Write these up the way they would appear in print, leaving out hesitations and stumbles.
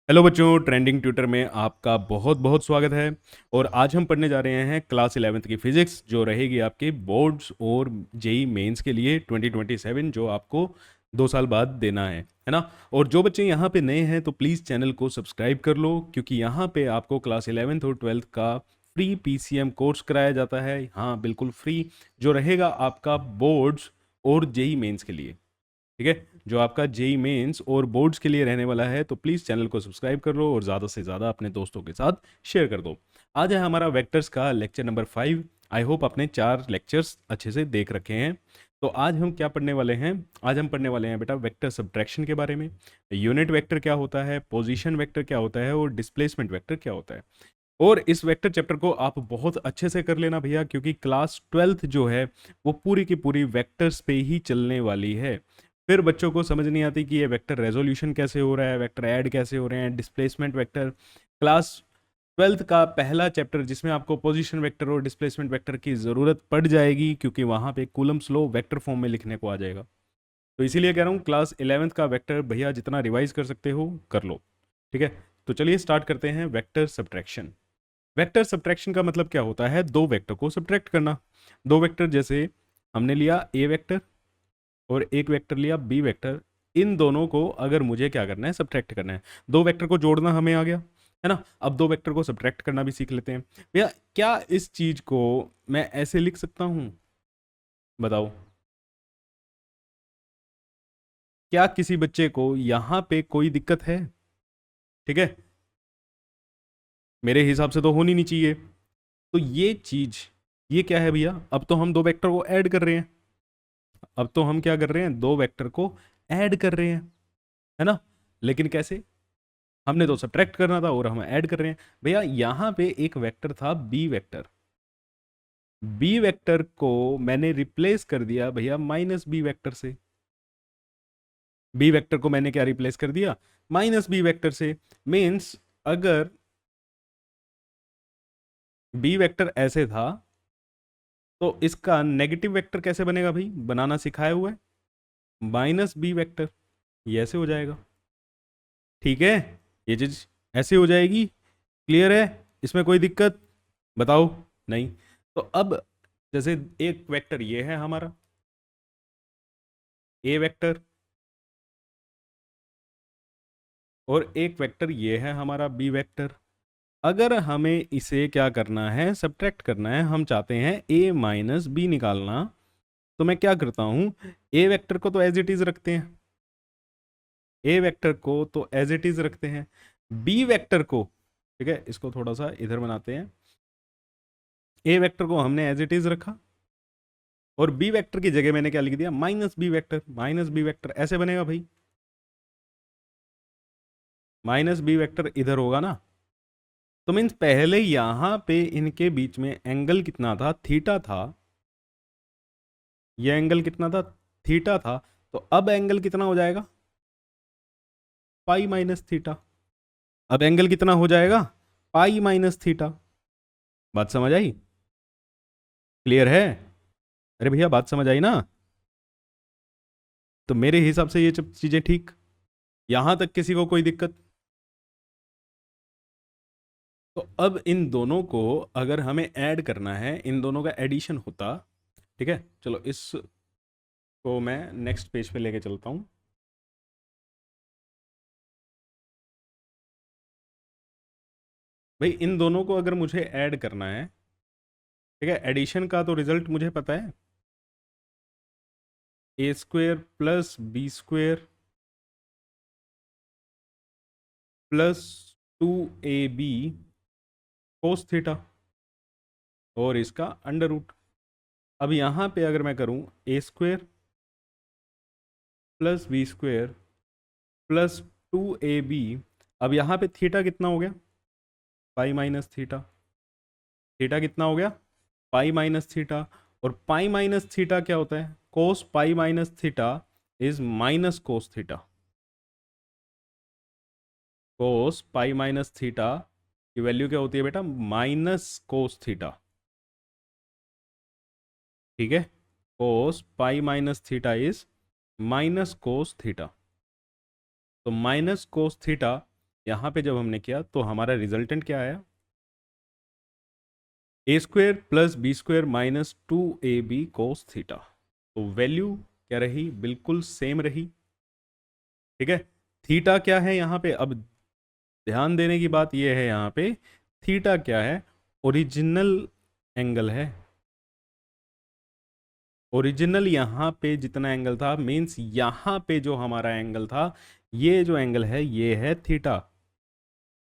Hello बच्चों, trending tutor में आपका बहुत बहुत स्वागत है। और आज हम पढ़ने जा रहे हैं क्लास 11th की फिजिक्स, जो रहेगी आपके बोर्ड्स और जेई मेंस के लिए 2027, जो आपको 2 साल बाद देना है ना। और जो बच्चे यहाँ पे नए हैं तो प्लीज़ चैनल को सब्सक्राइब कर लो, क्योंकि यहाँ पे आपको क्लास 11th और 12th का फ्री पीसीएम कोर्स कराया जाता है। हाँ, बिल्कुल फ्री, जो रहेगा आपका बोर्ड्स और जेई मेंस के लिए। ठीक है, जो आपका जेई मेंस और बोर्ड्स के लिए रहने वाला है। तो प्लीज़ चैनल को सब्सक्राइब कर लो और ज़्यादा से ज़्यादा अपने दोस्तों के साथ शेयर कर दो। आज है हमारा वेक्टर्स का लेक्चर नंबर 5। आई होप आपने 4 लेक्चर्स अच्छे से देख रखे हैं। तो आज हम क्या पढ़ने वाले हैं? आज हम पढ़ने वाले हैं बेटा वेक्टर सब्ट्रैक्शन के बारे में। यूनिट वेक्टर क्या होता है, पोजीशन वेक्टर क्या होता है और डिस्प्लेसमेंट वेक्टर क्या होता है। और इस वेक्टर चैप्टर को आप बहुत अच्छे से कर लेना भैया, क्योंकि क्लास 12th जो है वो पूरी की पूरी वेक्टर्स पे ही चलने वाली है। फिर बच्चों को समझ नहीं आती कि ये वेक्टर रेजोल्यूशन कैसे हो रहा है, वेक्टर ऐड कैसे हो रहे हैं, डिस्प्लेसमेंट वेक्टर। क्लास 12th का पहला चैप्टर जिसमें आपको पोजीशन वेक्टर और डिस्प्लेसमेंट वेक्टर की ज़रूरत पड़ जाएगी, क्योंकि वहाँ पे कूलम्स लॉ वेक्टर फॉर्म में लिखने को आ जाएगा। तो इसीलिए कह रहा हूँ क्लास 11th का वेक्टर भैया जितना रिवाइज कर सकते हो कर लो। ठीक है, तो चलिए स्टार्ट करते हैं वेक्टर सब्ट्रैक्शन। वेक्टर सब्ट्रैक्शन का मतलब क्या होता है? दो वेक्टर को सब्ट्रैक्ट करना। दो वेक्टर जैसे हमने लिया ए वेक्टर और एक वेक्टर लिया बी वेक्टर, इन दोनों को अगर मुझे क्या करना है, सब्ट्रैक्ट करना है। दो वेक्टर को जोड़ना हमें आ गया है ना। अब दो वेक्टर को सब्ट्रैक्ट करना भी सीख लेते हैं भैया। क्या इस चीज को मैं ऐसे लिख सकता हूं? बताओ, क्या किसी बच्चे को यहां पे कोई दिक्कत है? ठीक है, मेरे हिसाब से तो होनी नहीं चाहिए। तो ये चीज, ये क्या है भैया? अब तो हम दो वेक्टर को ऐड कर रहे हैं। अब तो हम क्या कर रहे हैं? दो वेक्टर को ऐड कर रहे हैं, है ना। लेकिन कैसे? हमने तो सब्ट्रैक्ट करना था और हम ऐड कर रहे हैं। भैया यहां पे एक वेक्टर था बी वेक्टर, बी वेक्टर को मैंने रिप्लेस कर दिया भैया माइनस बी वेक्टर से। बी वेक्टर को मैंने क्या रिप्लेस कर दिया? माइनस बी वेक्टर से। मीन्स अगर बी वेक्टर ऐसे था तो इसका नेगेटिव वेक्टर कैसे बनेगा भाई? बनाना सिखाया हुआ है, माइनस बी वेक्टर। ये ऐसे हो जाएगा। ठीक है, ये चीज ऐसे हो जाएगी। क्लियर है? इसमें कोई दिक्कत बताओ? नहीं। तो अब जैसे एक वेक्टर ये है हमारा ए वेक्टर, और एक वेक्टर ये है हमारा बी वेक्टर। अगर हमें इसे क्या करना है, सब्ट्रैक्ट करना है, हम चाहते हैं ए माइनस बी निकालना, तो मैं क्या करता हूं, ए वेक्टर को तो एज इट इज रखते हैं, ए वेक्टर को तो एज इट इज रखते हैं, बी वेक्टर को, ठीक है, इसको थोड़ा सा इधर बनाते हैं। ए वेक्टर को हमने एज इट इज रखा और बी वेक्टर की जगह मैंने क्या लिख दिया? Minus B vector. Minus B vector ऐसे बनेगा भाई, माइनस बी वेक्टर इधर होगा ना। तो मीन्स पहले यहां पे इनके बीच में एंगल कितना था? थीटा था। ये एंगल कितना था? थीटा था। तो अब एंगल कितना हो जाएगा? पाई माइनस थीटा। अब एंगल कितना हो जाएगा? पाई माइनस थीटा। बात समझ आई? क्लियर है? अरे भैया बात समझ आई ना? तो मेरे हिसाब से ये सब चीजें ठीक, यहां तक किसी को कोई दिक्कत? तो अब इन दोनों को अगर हमें ऐड करना है, इन दोनों का एडिशन होता। ठीक है, चलो इसको मैं नेक्स्ट पेज पे लेके चलता हूं। भाई इन दोनों को अगर मुझे ऐड करना है, ठीक है, एडिशन का तो रिजल्ट मुझे पता है, A square plus B square plus 2ab cos theta और इसका अंडर रूट। अब यहाँ पे अगर मैं करूँ A square plus B square plus 2ab, अब यहाँ पे थीटा कितना हो गया? Pi minus theta. थीटा कितना हो गया? Pi minus theta. और पाई माइनस थीटा क्या होता है? Cos pi minus theta is minus cos theta. Cos pi minus theta की वैल्यू क्या होती है बेटा? Minus cos theta. ठीक है, cos pi minus theta is minus cos theta. तो माइनस कोस थीटा यहाँ पे जब हमने किया तो हमारा रिजल्टेंट क्या आया, A square plus B square minus 2ab cos theta. तो वैल्यू क्या रही, बिल्कुल सेम रही। ठीक है, थीटा क्या है यहाँ पे, अब ध्यान देने की बात यह है यहाँ पे, थीटा क्या है, ओरिजिनल एंगल है। ओरिजिनल यहाँ पे जितना एंगल था, मीन्स यहाँ पे जो हमारा एंगल था, ये जो एंगल है ये है थीटा।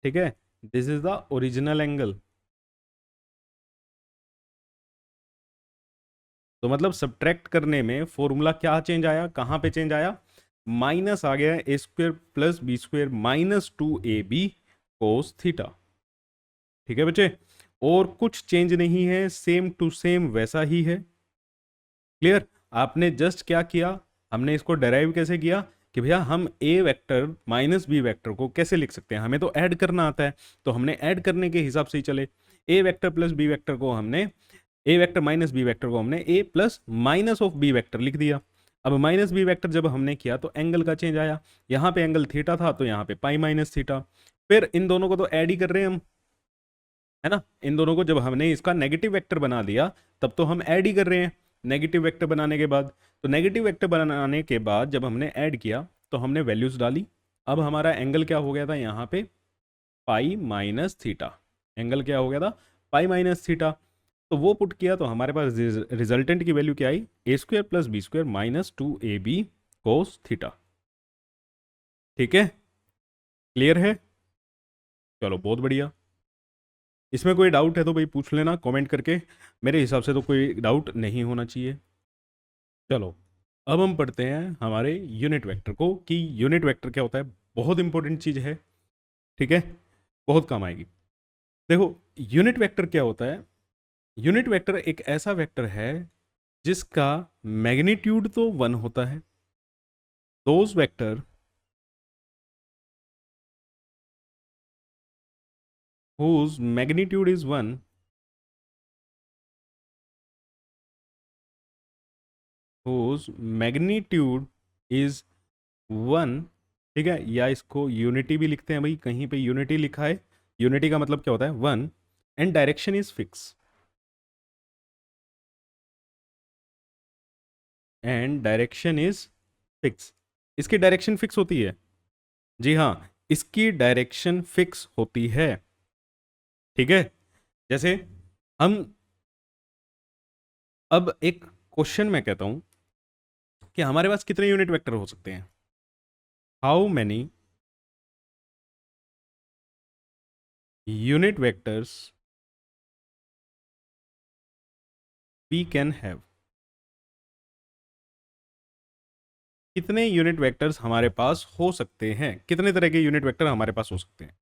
ठीक है, this is the original angle. तो मतलब सब्ट्रैक्ट करने में फॉर्मूला क्या चेंज आया, कहाँ पे चेंज आया, माइनस आ गया, A square plus B square minus 2ab cos theta. ठीक है बच्चे, और कुछ चेंज नहीं है, सेम टू सेम वैसा ही है। क्लियर, आपने जस्ट क्या किया, हमने इसको डेराइव कैसे किया कि भैया हम ए वेक्टर माइनस बी वेक्टर को कैसे लिख सकते हैं, हमें तो ऐड करना आता है, तो हमने ऐड करने के हिसाब से ही चले। A vector plus B vector को हमने, A vector minus B vector को हमने A plus minus of B vector लिख दिया। अब माइनस बी वेक्टर जब हमने किया तो एंगल का चेंज आया, यहाँ पे एंगल थीटा था तो यहाँ पे पाई माइनस थीटा। फिर इन दोनों को तो ऐड ही कर रहे हैं हम, है ना, इन दोनों को जब हमने इसका नेगेटिव वेक्टर बना दिया तब तो हम ऐड ही कर रहे हैं नेगेटिव वेक्टर बनाने के बाद। तो नेगेटिव वेक्टर बनाने के बाद जब हमने ऐड किया तो हमने वैल्यूज डाली। अब हमारा एंगल क्या हो गया था यहाँ पे, पाई माइनस थीटा। एंगल क्या हो गया था, पाई माइनस थीटा। तो वो पुट किया तो हमारे पास रिजल्टेंट की वैल्यू क्या आई, A square plus B square minus 2ab cos theta. ठीक है, क्लियर है, चलो बहुत बढ़िया। इसमें कोई डाउट है तो भाई पूछ लेना कमेंट करके, मेरे हिसाब से तो कोई डाउट नहीं होना चाहिए। चलो अब हम पढ़ते हैं हमारे यूनिट वेक्टर को, कि यूनिट वेक्टर क्या होता है, बहुत इंपॉर्टेंट चीज़ है। ठीक है, बहुत काम आएगी। देखो यूनिट वेक्टर क्या होता है, यूनिट वेक्टर एक ऐसा वेक्टर है जिसका मैग्नीट्यूड तो 1 होता है। Those vector whose magnitude is 1 whose magnitude is 1। ठीक है, या इसको यूनिटी भी लिखते हैं भाई, कहीं पे यूनिटी लिखा है, यूनिटी का मतलब क्या होता है 1, and direction is fix, and direction is fix. इसकी डायरेक्शन फिक्स होती है, जी हाँ, इसकी डायरेक्शन फिक्स होती है। ठीक है, जैसे हम, अब एक क्वेश्चन मैं कहता हूं कि हमारे पास कितने यूनिट वेक्टर हो सकते हैं, how many unit vectors we can have. कितने यूनिट वेक्टर्स हमारे पास हो सकते हैं, कितने तरह के यूनिट वेक्टर हमारे पास हो सकते हैं।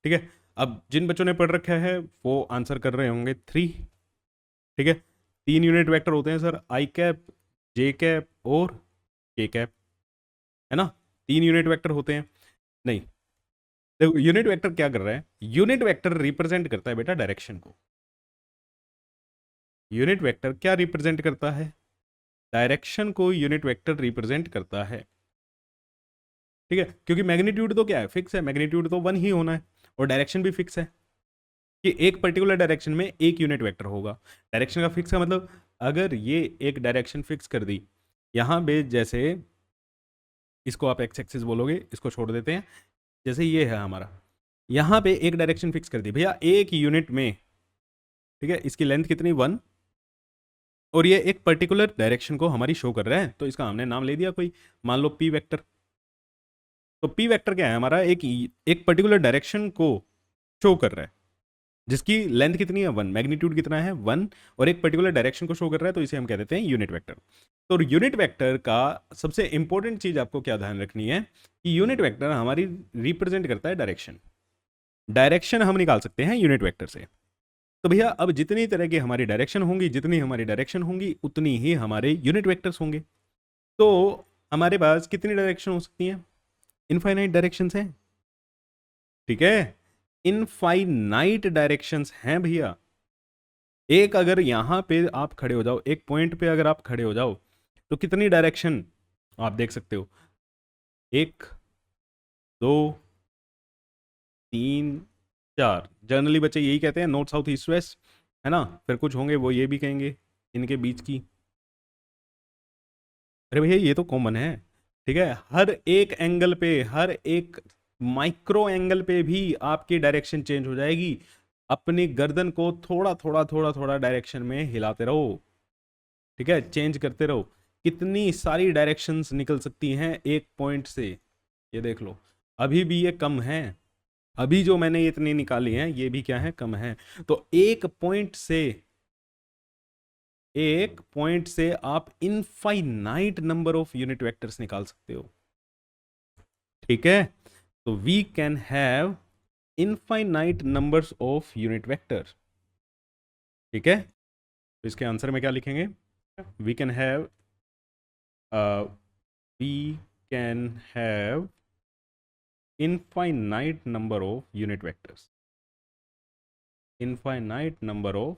ठीक है, अब जिन बच्चों ने पढ़ रखा है वो आंसर कर रहे होंगे 3। ठीक है, 3 यूनिट वेक्टर होते हैं सर, आई कैप, जे कैप और के कैप, है ना, 3 यूनिट वेक्टर होते हैं। नहीं, देखो यूनिट वेक्टर क्या कर रहा है, यूनिट वेक्टर रिप्रेजेंट करता है बेटा डायरेक्शन को। यूनिट वेक्टर क्या रिप्रेजेंट करता है, डायरेक्शन को यूनिट वेक्टर रिप्रेजेंट करता है। ठीक है, क्योंकि मैग्नीट्यूड तो क्या है, फिक्स है, मैग्नीट्यूड तो 1 ही होना है, और डायरेक्शन भी फिक्स है कि एक पर्टिकुलर डायरेक्शन में एक यूनिट वेक्टर होगा। डायरेक्शन का फिक्स का मतलब, अगर ये एक डायरेक्शन फिक्स कर दी यहाँ पे, जैसे इसको आप एक्स एक्सिस बोलोगे, इसको छोड़ देते हैं, जैसे ये है हमारा, यहाँ पे एक डायरेक्शन फिक्स कर दी भैया एक यूनिट में। ठीक है, इसकी लेंथ कितनी 1, और ये एक पर्टिकुलर डायरेक्शन को हमारी शो कर रहा है, तो इसका हमने नाम ले दिया कोई, मान लो पी वेक्टर। तो पी वेक्टर क्या है हमारा, एक पर्टिकुलर डायरेक्शन को शो कर रहा है, जिसकी लेंथ कितनी है 1, मैग्नीट्यूड कितना है 1, और एक पर्टिकुलर डायरेक्शन को शो कर रहा है, तो इसे हम कह देते हैं यूनिट वेक्टर। तो यूनिट वेक्टर का सबसे इंपॉर्टेंट चीज आपको क्या ध्यान रखनी है, कि यूनिट वेक्टर हमारी रिप्रेजेंट करता है डायरेक्शन। डायरेक्शन हम निकाल सकते हैं यूनिट वेक्टर से। तो भैया अब जितनी तरह की हमारी डायरेक्शन होंगी, जितनी हमारी डायरेक्शन होंगी उतनी ही हमारे यूनिट वेक्टर्स होंगे। तो हमारे पास कितनी डायरेक्शन हो सकती हैं, इनफाइनाइट डायरेक्शंस हैं। ठीक है, इनफाइनाइट डायरेक्शंस हैं भैया। एक अगर यहां पे आप खड़े हो जाओ, एक पॉइंट पे अगर आप खड़े हो जाओ, तो कितनी डायरेक्शन आप देख सकते हो, 1, 2, 3 4, जनरली बच्चे यही कहते हैं, नॉर्थ साउथ ईस्ट वेस्ट, है ना। फिर कुछ होंगे वो ये भी कहेंगे इनके बीच की। अरे भैया ये तो कॉमन है, ठीक है। हर एक एंगल पे, हर एक माइक्रो एंगल पे भी आपकी डायरेक्शन चेंज हो जाएगी। अपनी गर्दन को थोड़ा थोड़ा थोड़ा थोड़ा डायरेक्शन में हिलाते रहो, ठीक है, चेंज करते रहो। कितनी सारी डायरेक्शंस निकल सकती हैं एक पॉइंट से, ये देख लो। अभी भी ये कम है, अभी जो मैंने ये इतनी निकाली हैं ये भी क्या है, कम है। तो एक पॉइंट से आप infinite number of unit vectors निकाल सकते हो, ठीक है। तो we can have infinite numbers of unit vector, ठीक है। तो इसके आंसर में क्या लिखेंगे, we can have we can have infinite number of unit vectors, infinite number of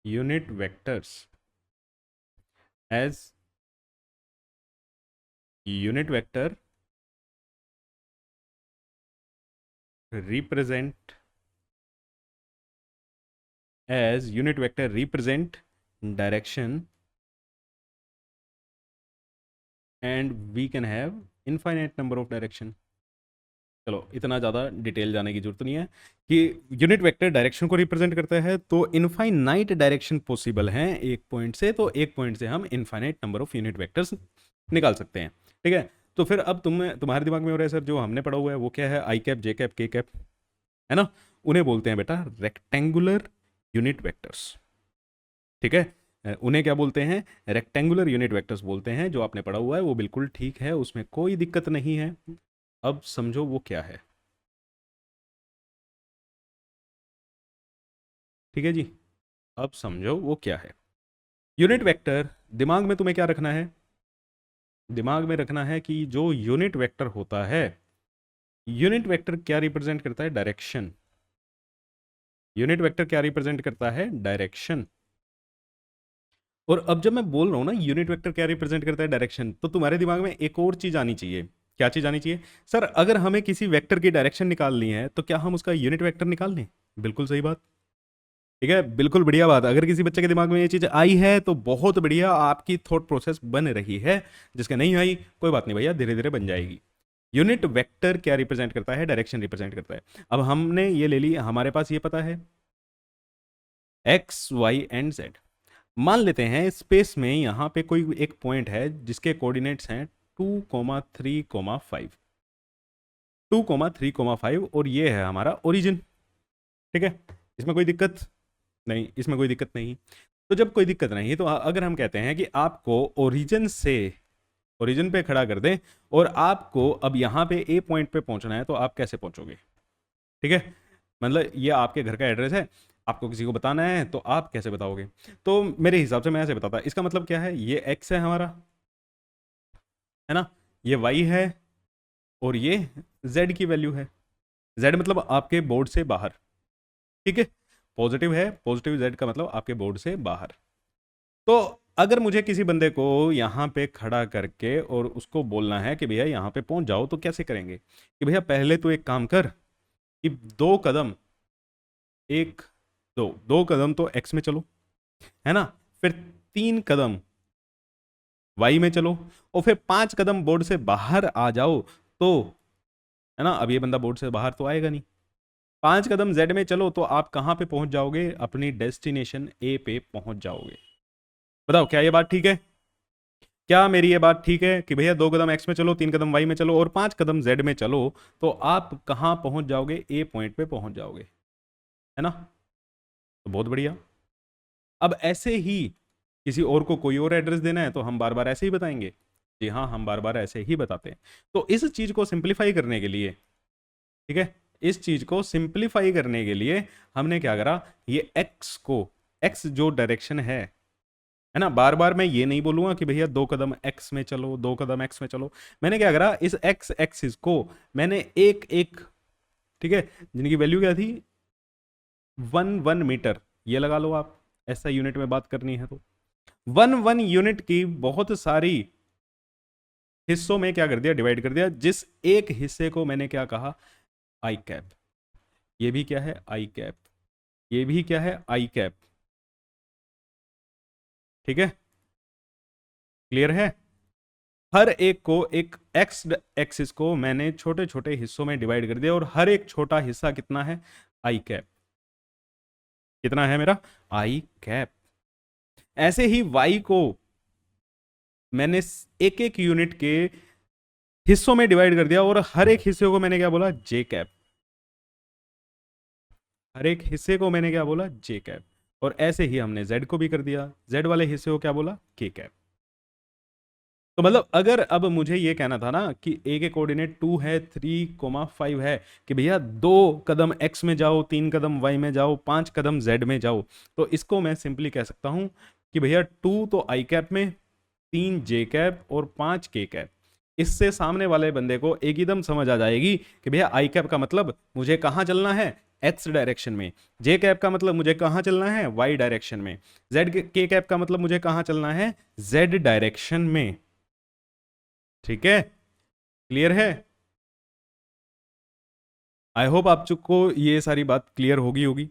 unit vectors, as unit vector represent direction, and we can have infinite number of direction। चलो इतना ज़्यादा डिटेल जाने की जरूरत नहीं है कि यूनिट वेक्टर डायरेक्शन को रिप्रेजेंट करता है, तो इनफाइनाइट डायरेक्शन पॉसिबल हैं एक पॉइंट से, तो एक पॉइंट से हम infinite number of unit vectors निकाल सकते हैं, ठीक है। तो फिर अब तुम्हारे दिमाग में हो रहा है सर जो हमने पढ़ा हुआ है वो क्या है, आई कैप, जे कैप, के कैप, है ना। उन्हें बोलते हैं बेटा रेक्टेंगुलर यूनिट वेक्टर्स, ठीक है। उन्हें क्या बोलते हैं, रेक्टेंगुलर यूनिट वेक्टर्स बोलते हैं। जो आपने पढ़ा हुआ है वो बिल्कुल ठीक है, उसमें कोई दिक्कत नहीं है। अब समझो वो क्या है, ठीक है जी। अब समझो वो क्या है यूनिट वेक्टर। दिमाग में तुम्हें क्या रखना है, दिमाग में रखना है कि जो यूनिट वेक्टर होता है, यूनिट वेक्टर क्या रिप्रेजेंट करता है, डायरेक्शन। यूनिट वेक्टर क्या रिप्रेजेंट करता है, डायरेक्शन। और अब जब मैं बोल रहा हूं ना यूनिट वेक्टर क्या रिप्रेजेंट करता है, डायरेक्शन, तो तुम्हारे दिमाग में एक और चीज आनी चाहिए। क्या चीज आनी चाहिए, सर अगर हमें किसी वेक्टर की डायरेक्शन निकालनी है तो क्या हम उसका यूनिट वेक्टर निकाल लें। बिल्कुल सही बात, ठीक है, बिल्कुल बढ़िया बात। अगर किसी बच्चे के दिमाग में ये चीज आई है तो बहुत बढ़िया, आपकी थॉट प्रोसेस बन रही है। जिसके नहीं आई कोई बात नहीं भैया, धीरे धीरे बन जाएगी। यूनिट वेक्टर क्या रिप्रेजेंट करता है, डायरेक्शन रिप्रेजेंट करता है। अब हमने ये ले ली, हमारे पास ये पता है एक्स वाई एंड जेड। मान लेते हैं स्पेस में यहां पे कोई एक पॉइंट है जिसके कोऑर्डिनेट्स हैं 2,3,5, 2,3,5, और ये है हमारा ओरिजिन, ठीक है। इसमें कोई दिक्कत नहीं, इसमें कोई दिक्कत नहीं। तो जब कोई दिक्कत नहीं तो अगर हम कहते हैं कि आपको ओरिजिन से, ओरिजिन पे खड़ा कर दें और आपको अब यहाँ पे ए पॉइंट पे पहुंचना है, तो आप कैसे पहुंचोगे, ठीक है। मतलब ये आपके घर का एड्रेस है, आपको किसी को बताना है तो आप कैसे बताओगे। तो मेरे हिसाब से मैं ऐसे बताता, इसका मतलब क्या है, ये एक्स है हमारा, है ना, ये वाई है, और ये जेड की वैल्यू है। जेड मतलब आपके बोर्ड से बाहर, ठीक है। पॉजिटिव है, पॉजिटिव जेड का मतलब आपके बोर्ड से बाहर। तो अगर मुझे किसी बंदे को यहाँ पे खड़ा करके और उसको बोलना है कि भैया यहाँ पे पहुंच जाओ, तो कैसे करेंगे कि भैया पहले तो एक काम कर कि 2 कदम, एक दो कदम तो एक्स में चलो, है ना, फिर 3 कदम वाई में चलो, और फिर 5 कदम बोर्ड से बाहर आ जाओ। तो है ना, अब ये बंदा बोर्ड से बाहर तो आएगा नहीं। 5 कदम जेड में चलो तो आप कहाँ पे पहुंच जाओगे, अपनी डेस्टिनेशन ए पे पहुंच जाओगे। बताओ क्या ये बात ठीक है, क्या मेरी ये बात ठीक है कि भैया 2 कदम एक्स में चलो, 3 कदम वाई में चलो और 5 कदम जेड में चलो, तो आप कहाँ पहुंच जाओगे, ए पॉइंट पे पहुंच जाओगे, है ना। तो बहुत बढ़िया। अब ऐसे ही किसी और को कोई और एड्रेस देना है तो हम बार बार ऐसे ही बताएंगे, जी हाँ, हम बार बार ऐसे ही बताते हैं। तो इस चीज को सिंप्लीफाई करने के लिए, ठीक है, इस चीज को सिंप्लीफाई करने के लिए हमने क्या करा, ये एक्स को, एक्स जो डायरेक्शन है ना, बार बार मैं ये नहीं बोलूंगा कि भैया 2 कदम एक्स में चलो, 2 कदम एक्स में चलो। मैंने क्या करा, इस एक्स एक्सिस को मैंने एक एक, ठीक है, जिनकी वैल्यू क्या थी 1 1 मीटर, ये लगा लो आप, ऐसा यूनिट में बात करनी है तो 1 1 यूनिट की बहुत सारी, हिस्सों में क्या कर दिया, डिवाइड कर दिया। जिस एक हिस्से को मैंने क्या कहा, आई कैप। ये भी क्या है, आई कैप। ये भी क्या है, आई कैप। ठीक है, क्लियर है। हर एक को, एक एक्स एक्सिस को मैंने छोटे छोटे हिस्सों में डिवाइड कर दिया, और हर एक छोटा हिस्सा कितना है, आई कैप। कितना है मेरा, आई कैप। ऐसे ही वाई को मैंने एक एक यूनिट के हिस्सों में डिवाइड कर दिया, और हर एक हिस्से को मैंने क्या बोला, जे कैप। हर एक हिस्से को मैंने क्या बोला, जे कैप। और ऐसे ही हमने जेड को भी कर दिया, जेड वाले हिस्से को क्या बोला, के कैप। तो मतलब अगर अब मुझे ये कहना था ना कि ए के कोऑर्डिनेट 2 है, 3,5 है, कि भैया 2 कदम एक्स में जाओ, 3 कदम वाई में जाओ, 5 कदम जेड में जाओ, तो इसको मैं सिंपली कह सकता हूं कि भैया 2 तो आई कैप में, 3 जे कैप और 5 के कैप। इससे सामने वाले बंदे को एकदम समझ आ जाएगी कि भैया आई कैप का मतलब मुझे कहाँ चलना है, एक्स डायरेक्शन में। जे कैप का मतलब मुझे कहाँ चलना है, वाई डायरेक्शन में। जेड के कैप का मतलब मुझे कहाँ चलना है, जेड डायरेक्शन में। ठीक है, क्लियर है। आई होप आप को ये सारी बात क्लियर होगी।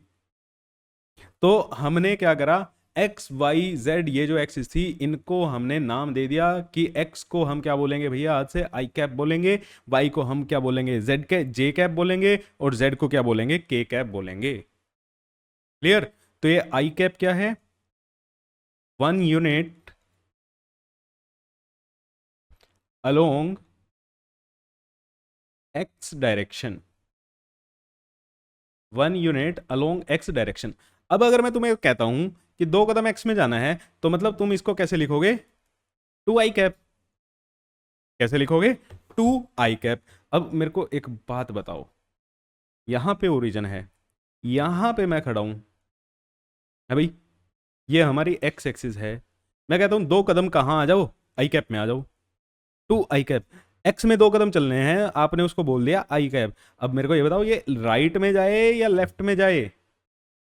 तो हमने क्या करा, एक्स वाई जेड, ये जो एक्सिस थी, इनको हमने नाम दे दिया कि एक्स को हम क्या बोलेंगे भैया, आज से आई कैप बोलेंगे। वाई को हम क्या बोलेंगे, जेड के जे कैप बोलेंगे। और जेड को क्या बोलेंगे, के कैप बोलेंगे। क्लियर। तो ये आई कैप क्या है, 1 unit along x direction. 1 unit along x direction. अब अगर मैं तुम्हें कहता हूं कि 2 कदम एक्स में जाना है, तो मतलब तुम इसको कैसे लिखोगे, 2 आई कैप। कैसे लिखोगे, 2 आई कैप। अब मेरे को एक बात बताओ, यहां पे ओरिजिन है, यहां पे मैं खड़ा हूं, है भाई, ये हमारी एक्स एक्सिस है। मैं कहता हूं 2 कदम कहां आ जाओ, आई कैप में आ जाओ, 2 आई कैप। एक्स में 2 कदम चलने हैं, आपने उसको बोल दिया आई कैप। अब मेरे को ये बताओ, ये राइट में जाए या लेफ्ट में जाए।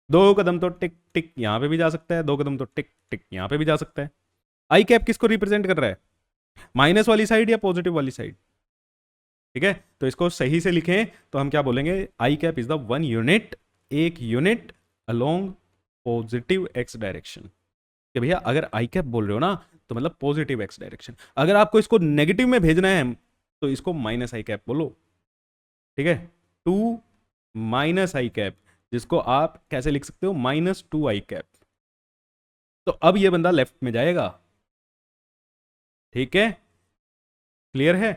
2 कदम तो टिक टिक यहां पे भी जा सकता है, 2 कदम तो टिक टिक यहां पे भी जा सकता है। आई कैप किसको रिप्रेजेंट कर रहा है, माइनस वाली साइड या पॉजिटिव वाली साइड। ठीक है, तो इसको सही से लिखें तो हम क्या बोलेंगे, आई कैप इज द 1 यूनिट, एक unit along positive x direction. कि भैया अगर आई कैप बोल रहे हो ना, तो मतलब पॉजिटिव एक्स डायरेक्शन। अगर आपको इसको नेगेटिव में भेजना है, तो इसको माइनस आई कैप बोलो। ठीक है, 2 - आई कैप, जिसको आप कैसे लिख सकते हो, -2 आई कैप। तो अब ये बंदा लेफ्ट में जाएगा। ठीक है, क्लियर है।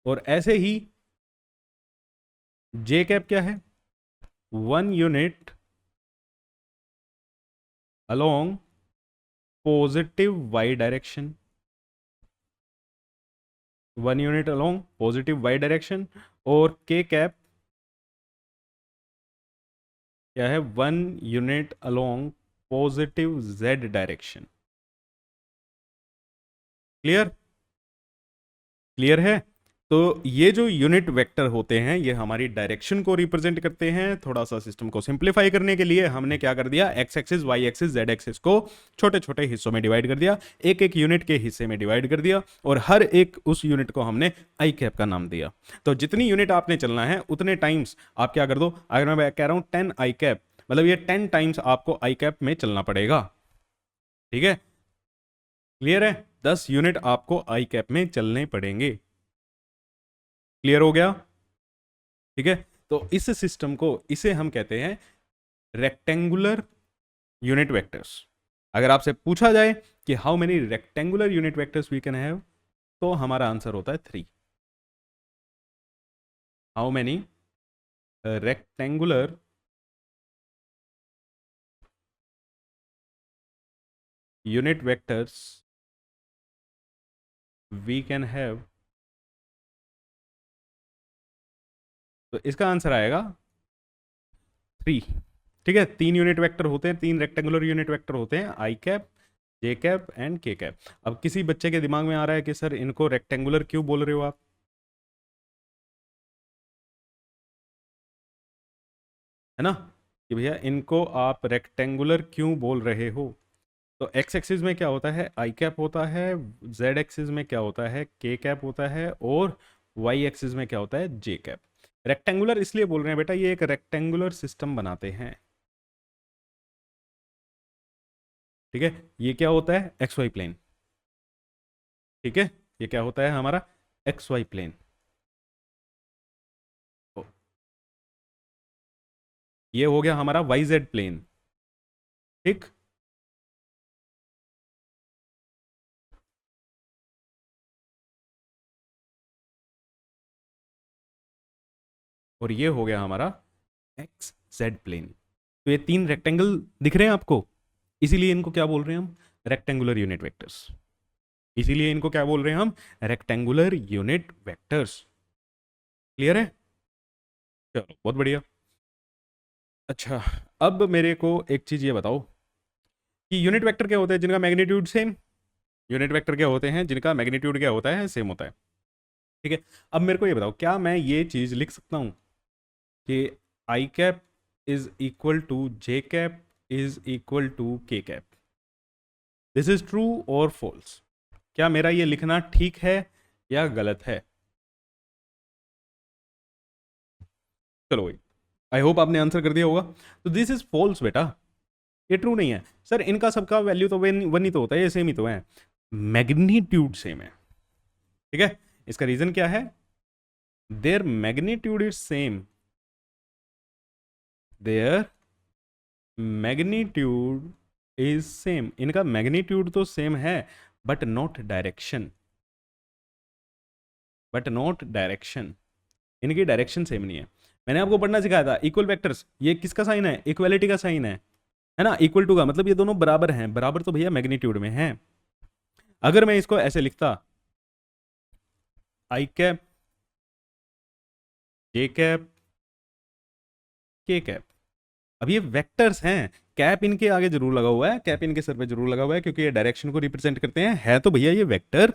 और ऐसे ही जे कैप क्या है, 1 unit along positive Y direction. 1 unit along positive Y direction. और के कैप क्या है, 1 unit along positive Z direction. Clear, clear है। तो ये जो यूनिट वेक्टर होते हैं, ये हमारी डायरेक्शन को रिप्रेजेंट करते हैं। थोड़ा सा सिस्टम को सिंप्लीफाई करने के लिए हमने क्या कर दिया, X axis, Y axis, Z axis को छोटे छोटे हिस्सों में डिवाइड कर दिया, एक एक यूनिट के हिस्से में डिवाइड कर दिया, और हर एक उस यूनिट को हमने आई कैप का नाम दिया। तो जितनी यूनिट आपने चलना है उतने टाइम्स आप क्या कर दो, अगर मैं कह रहा हूं 10 आई कैप, मतलब ये 10 टाइम्स आपको आई कैप में चलना पड़ेगा। ठीक है, क्लियर है। 10 यूनिट आपको आई कैप में चलने पड़ेंगे। क्लियर हो गया। ठीक है, तो इस सिस्टम को, इसे हम कहते हैं रेक्टेंगुलर यूनिट वेक्टर्स। अगर आपसे पूछा जाए कि how many rectangular unit vectors we can have, तो हमारा आंसर होता है 3। How many rectangular unit vectors we can have, तो इसका आंसर आएगा 3। ठीक है, 3 यूनिट वेक्टर होते हैं, 3 रेक्टेंगुलर यूनिट वेक्टर होते हैं, आई कैप, जे कैप एंड के कैप। अब किसी बच्चे के दिमाग में आ रहा है कि सर इनको रेक्टेंगुलर क्यों बोल रहे हो आप, है ना, कि भैया इनको आप रेक्टेंगुलर क्यों बोल रहे हो। तो एक्स एक्सिस में क्या होता है, आई कैप होता है, जेड एक्सिस में क्या होता है, के कैप होता है, और वाई एक्सिस में क्या होता है, जे कैप। रेक्टेंगुलर इसलिए बोल रहे हैं बेटा, ये एक रेक्टेंगुलर सिस्टम बनाते हैं, ठीक है। ये क्या होता है, एक्स वाई प्लेन, ठीक है। ये क्या होता है हमारा, एक्स वाई प्लेन। ये हो गया हमारा वाई जेड प्लेन, ठीक। और ये हो गया हमारा एक्स जेड प्लेन। तो ये तीन रेक्टेंगल दिख रहे हैं आपको, इसीलिए इनको क्या बोल रहे हैं हम, रेक्टेंगुलर यूनिट वेक्टर्स। इसीलिए इनको क्या बोल रहे हैं हम, रेक्टेंगुलर यूनिट वेक्टर्स। क्लियर है, चलो बहुत बढ़िया। अच्छा, अब मेरे को एक चीज ये बताओ कि यूनिट वेक्टर क्या होते हैं जिनका मैग्नीट्यूड सेम, यूनिट वेक्टर क्या होते हैं जिनका मैग्नीट्यूड क्या होता है, सेम होता है, ठीक है। अब मेरे को ये बताओ, क्या मैं ये चीज लिख सकता हूं कि I cap is equal to J cap is equal to K cap, this is true और फॉल्स? क्या मेरा ये लिखना ठीक है या गलत है? चलो भाई, आई होप आपने आंसर कर दिया होगा। तो दिस इज फॉल्स बेटा, ये ट्रू नहीं है। सर इनका सबका वैल्यू तो वन वन ही तो होता है, ये सेम ही तो है, मैग्नीट्यूड सेम है, ठीक है। इसका रीजन क्या है, there magnitude is same, there magnitude is same, इनका मैग्नीट्यूड तो सेम है, but not direction, but not direction, इनकी डायरेक्शन सेम नहीं है। मैंने आपको पढ़ना सिखाया था इक्वल वेक्टर्स, ये किसका साइन है, इक्वालिटी का साइन है ना। इक्वल टू का मतलब ये दोनों बराबर हैं, बराबर तो भैया मैग्नीट्यूड में है। अगर मैं इसको ऐसे लिखता, आई कैप जे कैप के कैप, अब ये वेक्टर्स हैं, कैप इनके आगे जरूर लगा हुआ है, कैप इनके सर पे जरूर लगा हुआ है, क्योंकि ये डायरेक्शन को रिप्रेजेंट करते हैं, है तो भैया ये वेक्टर,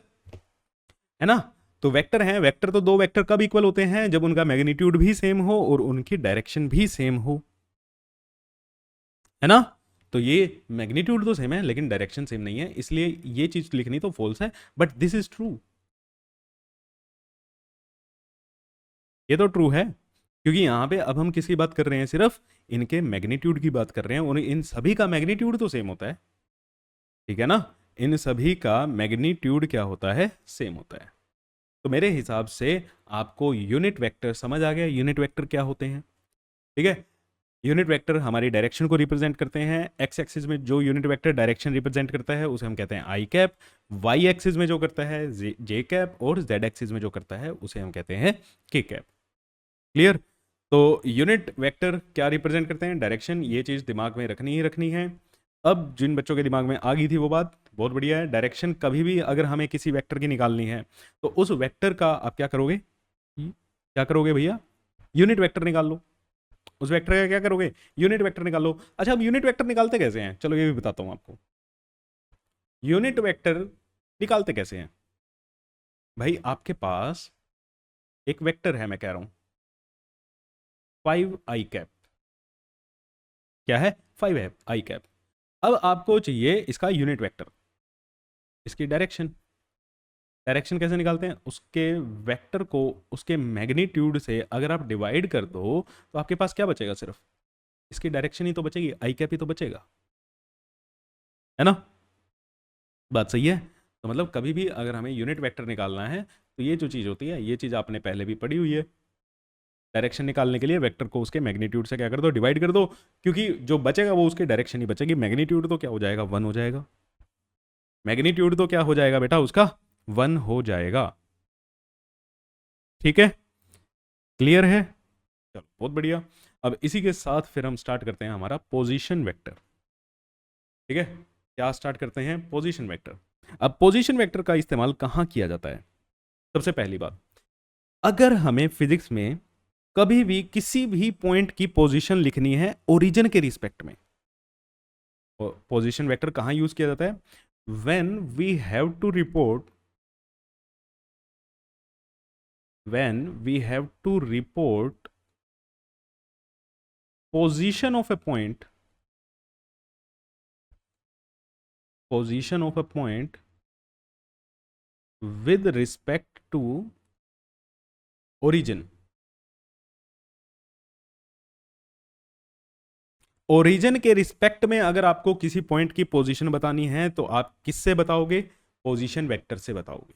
है ना। तो वेक्टर हैं, वेक्टर तो दो वेक्टर कब इक्वल होते हैं, जब उनका मैग्नीट्यूड भी सेम हो और उनकी डायरेक्शन भी सेम हो, है ना। तो ये मैग्नीट्यूड तो सेम है लेकिन डायरेक्शन सेम नहीं है, इसलिए ये चीज लिखनी तो फॉल्स है, बट दिस इज ट्रू, ये तो ट्रू है, क्योंकि यहां पे अब हम किसकी बात कर रहे हैं, सिर्फ इनके मैग्नीट्यूड की बात कर रहे हैं, और इन सभी का मैग्नीट्यूड तो सेम होता है, ठीक है ना। इन सभी का मैग्नीट्यूड क्या होता है, सेम होता है। तो मेरे हिसाब से आपको यूनिट वेक्टर समझ आ गया, यूनिट वेक्टर क्या होते हैं, ठीक है। यूनिट वेक्टर हमारी डायरेक्शन को रिप्रेजेंट करते हैं, एक्स एक्सिस में जो यूनिट वेक्टर डायरेक्शन रिप्रेजेंट करता है उसे हम कहते हैं आई कैप, वाई एक्सिस में जो करता है जे कैप, और जेड एक्सिस में जो करता है उसे हम कहते हैं के कैप। क्लियर। तो यूनिट वेक्टर क्या रिप्रेजेंट करते हैं, डायरेक्शन, ये चीज़ दिमाग में रखनी ही रखनी है। अब जिन बच्चों के दिमाग में आ गई थी वो बात बहुत बढ़िया है, डायरेक्शन कभी भी अगर हमें किसी वेक्टर की निकालनी है तो उस वेक्टर का आप क्या करोगे, क्या करोगे भैया, यूनिट वेक्टर निकाल लो, उस वेक्टर का क्या करोगे, यूनिट वेक्टर निकाल लो। अच्छा, अब यूनिट वेक्टर निकालते कैसे हैं, चलो ये भी बताता हूं आपको। यूनिट वेक्टर निकालते कैसे हैं, भाई आपके पास एक वेक्टर है, मैं कह रहा हूं 5 i कैप, क्या है, 5 है i कैप। अब आपको चाहिए इसका यूनिट वेक्टर, इसकी डायरेक्शन, डायरेक्शन कैसे निकालते हैं, उसके वेक्टर को उसके मैग्नीट्यूड से अगर आप डिवाइड कर दो तो आपके पास क्या बचेगा, सिर्फ इसकी डायरेक्शन ही तो बचेगी, आई कैप ही तो बचेगा, है ना। बात सही है। तो मतलब कभी भी अगर हमें यूनिट वेक्टर निकालना है तो ये जो चीज़ होती है, ये चीज़ आपने पहले भी पढ़ी हुई है, डायरेक्शन निकालने के लिए वेक्टर को उसके मैग्नीट्यूड से क्या कर दो, डिवाइड कर दो, क्योंकि जो बचेगा वो उसकी डायरेक्शन ही बचेगी, मैग्नीट्यूड तो क्या हो जाएगा, 1 हो जाएगा, मैग्नीट्यूड तो क्या हो जाएगा बेटा उसका, 1 हो जाएगा, ठीक है। क्लियर है, चलो बहुत बढ़िया। अब इसी के साथ फिर हम स्टार्ट करते हैं हमारा पोजीशन वेक्टर, ठीक है। क्या स्टार्ट करते हैं, पोजीशन वेक्टर। अब पोजीशन वेक्टर का इस्तेमाल कहाँ किया जाता है, सबसे पहली बात, अगर हमें फिजिक्स में कभी भी किसी भी पॉइंट की पोजीशन लिखनी है ओरिजिन के रिस्पेक्ट में, पोजीशन वेक्टर कहाँ यूज किया जाता है, when we have to report, when we have to report position of a point position of a point with respect to origin. Origin के रिस्पेक्ट में अगर आपको किसी पॉइंट की पोजीशन बतानी है तो आप किससे बताओगे? पोजीशन वेक्टर से बताओगे।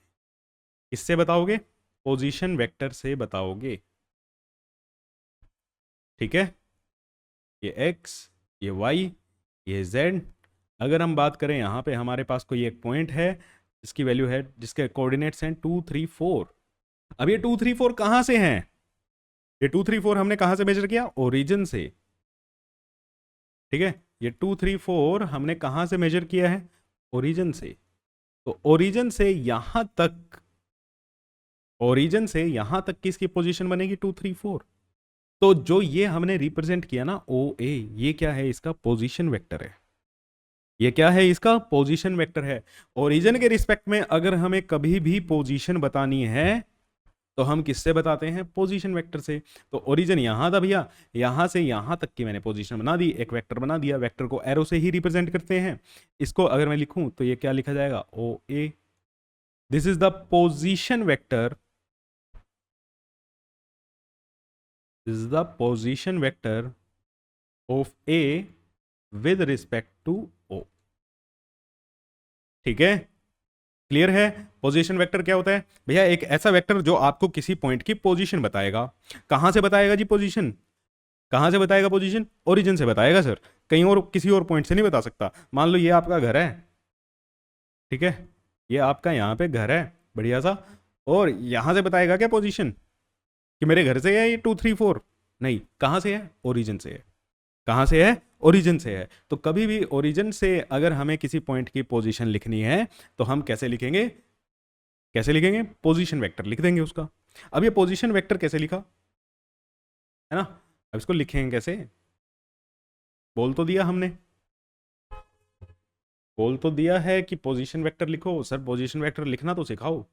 किससे बताओगे? पोजीशन वेक्टर से बताओगे। ठीक है, ये x, ये y, ये z। अगर हम बात करें यहां पे हमारे पास कोई एक पॉइंट है जिसकी वैल्यू है, जिसके कोऑर्डिनेट्स हैं 2 3 4। अब ये 2 3 4 कहां से हैं? ये 2 3 4 हमने कहां से मेजर किया? ओरिजिन से। ठीक है, ये 2 3 4 हमने कहां से मेजर किया है? ओरिजिन से। तो ओरिजिन से यहां तक, ओरिजिन से यहां तक किसकी पोजीशन बनेगी? 2 3 4। तो जो ये हमने रिप्रेजेंट किया ना ओ ए, ये क्या है? इसका पोजीशन वेक्टर है। ये क्या है? इसका पोजीशन वेक्टर है। ओरिजिन के रिस्पेक्ट में अगर हमें कभी भी पोजीशन बतानी है तो हम किससे बताते हैं? पोजीशन वेक्टर से। तो ओरिजिन यहां था भैया, यहां से यहां तक की मैंने पोजीशन बना दी, एक वेक्टर बना दिया। वेक्टर को एरो से ही रिप्रेजेंट करते हैं। इसको अगर मैं लिखूं तो ये क्या लिखा जाएगा? O A. This is the position vector, this is the position vector of A with respect to O. ठीक है, क्लियर है? पोजीशन वेक्टर क्या होता है भैया? एक ऐसा वेक्टर जो आपको किसी पॉइंट की पोजीशन बताएगा। कहां से बताएगा जी पोजीशन? कहां से बताएगा पोजीशन? ओरिजिन से बताएगा सर, कहीं और किसी और पॉइंट से नहीं बता सकता। मान लो ये आपका घर है, ठीक है, ये आपका यहाँ पे घर है बढ़िया सा, और यहां से बताएगा क्या पोजीशन कि मेरे घर से है ये 2 3 4? नहीं, कहां से है? ओरिजिन से है। कहां से है? ओरिजिन से है। तो कभी भी ओरिजिन से अगर हमें किसी पॉइंट की पोजीशन लिखनी है तो हम कैसे लिखेंगे? कैसे लिखेंगे? पोजीशन वेक्टर लिख देंगे उसका। अब ये पोजीशन वेक्टर कैसे लिखा है ना, अब इसको लिखेंगे कैसे? बोल तो दिया हमने, बोल तो दिया है कि पोजीशन वेक्टर लिखो। सर पोजीशन वेक्टर लिखना तो सिखाओ।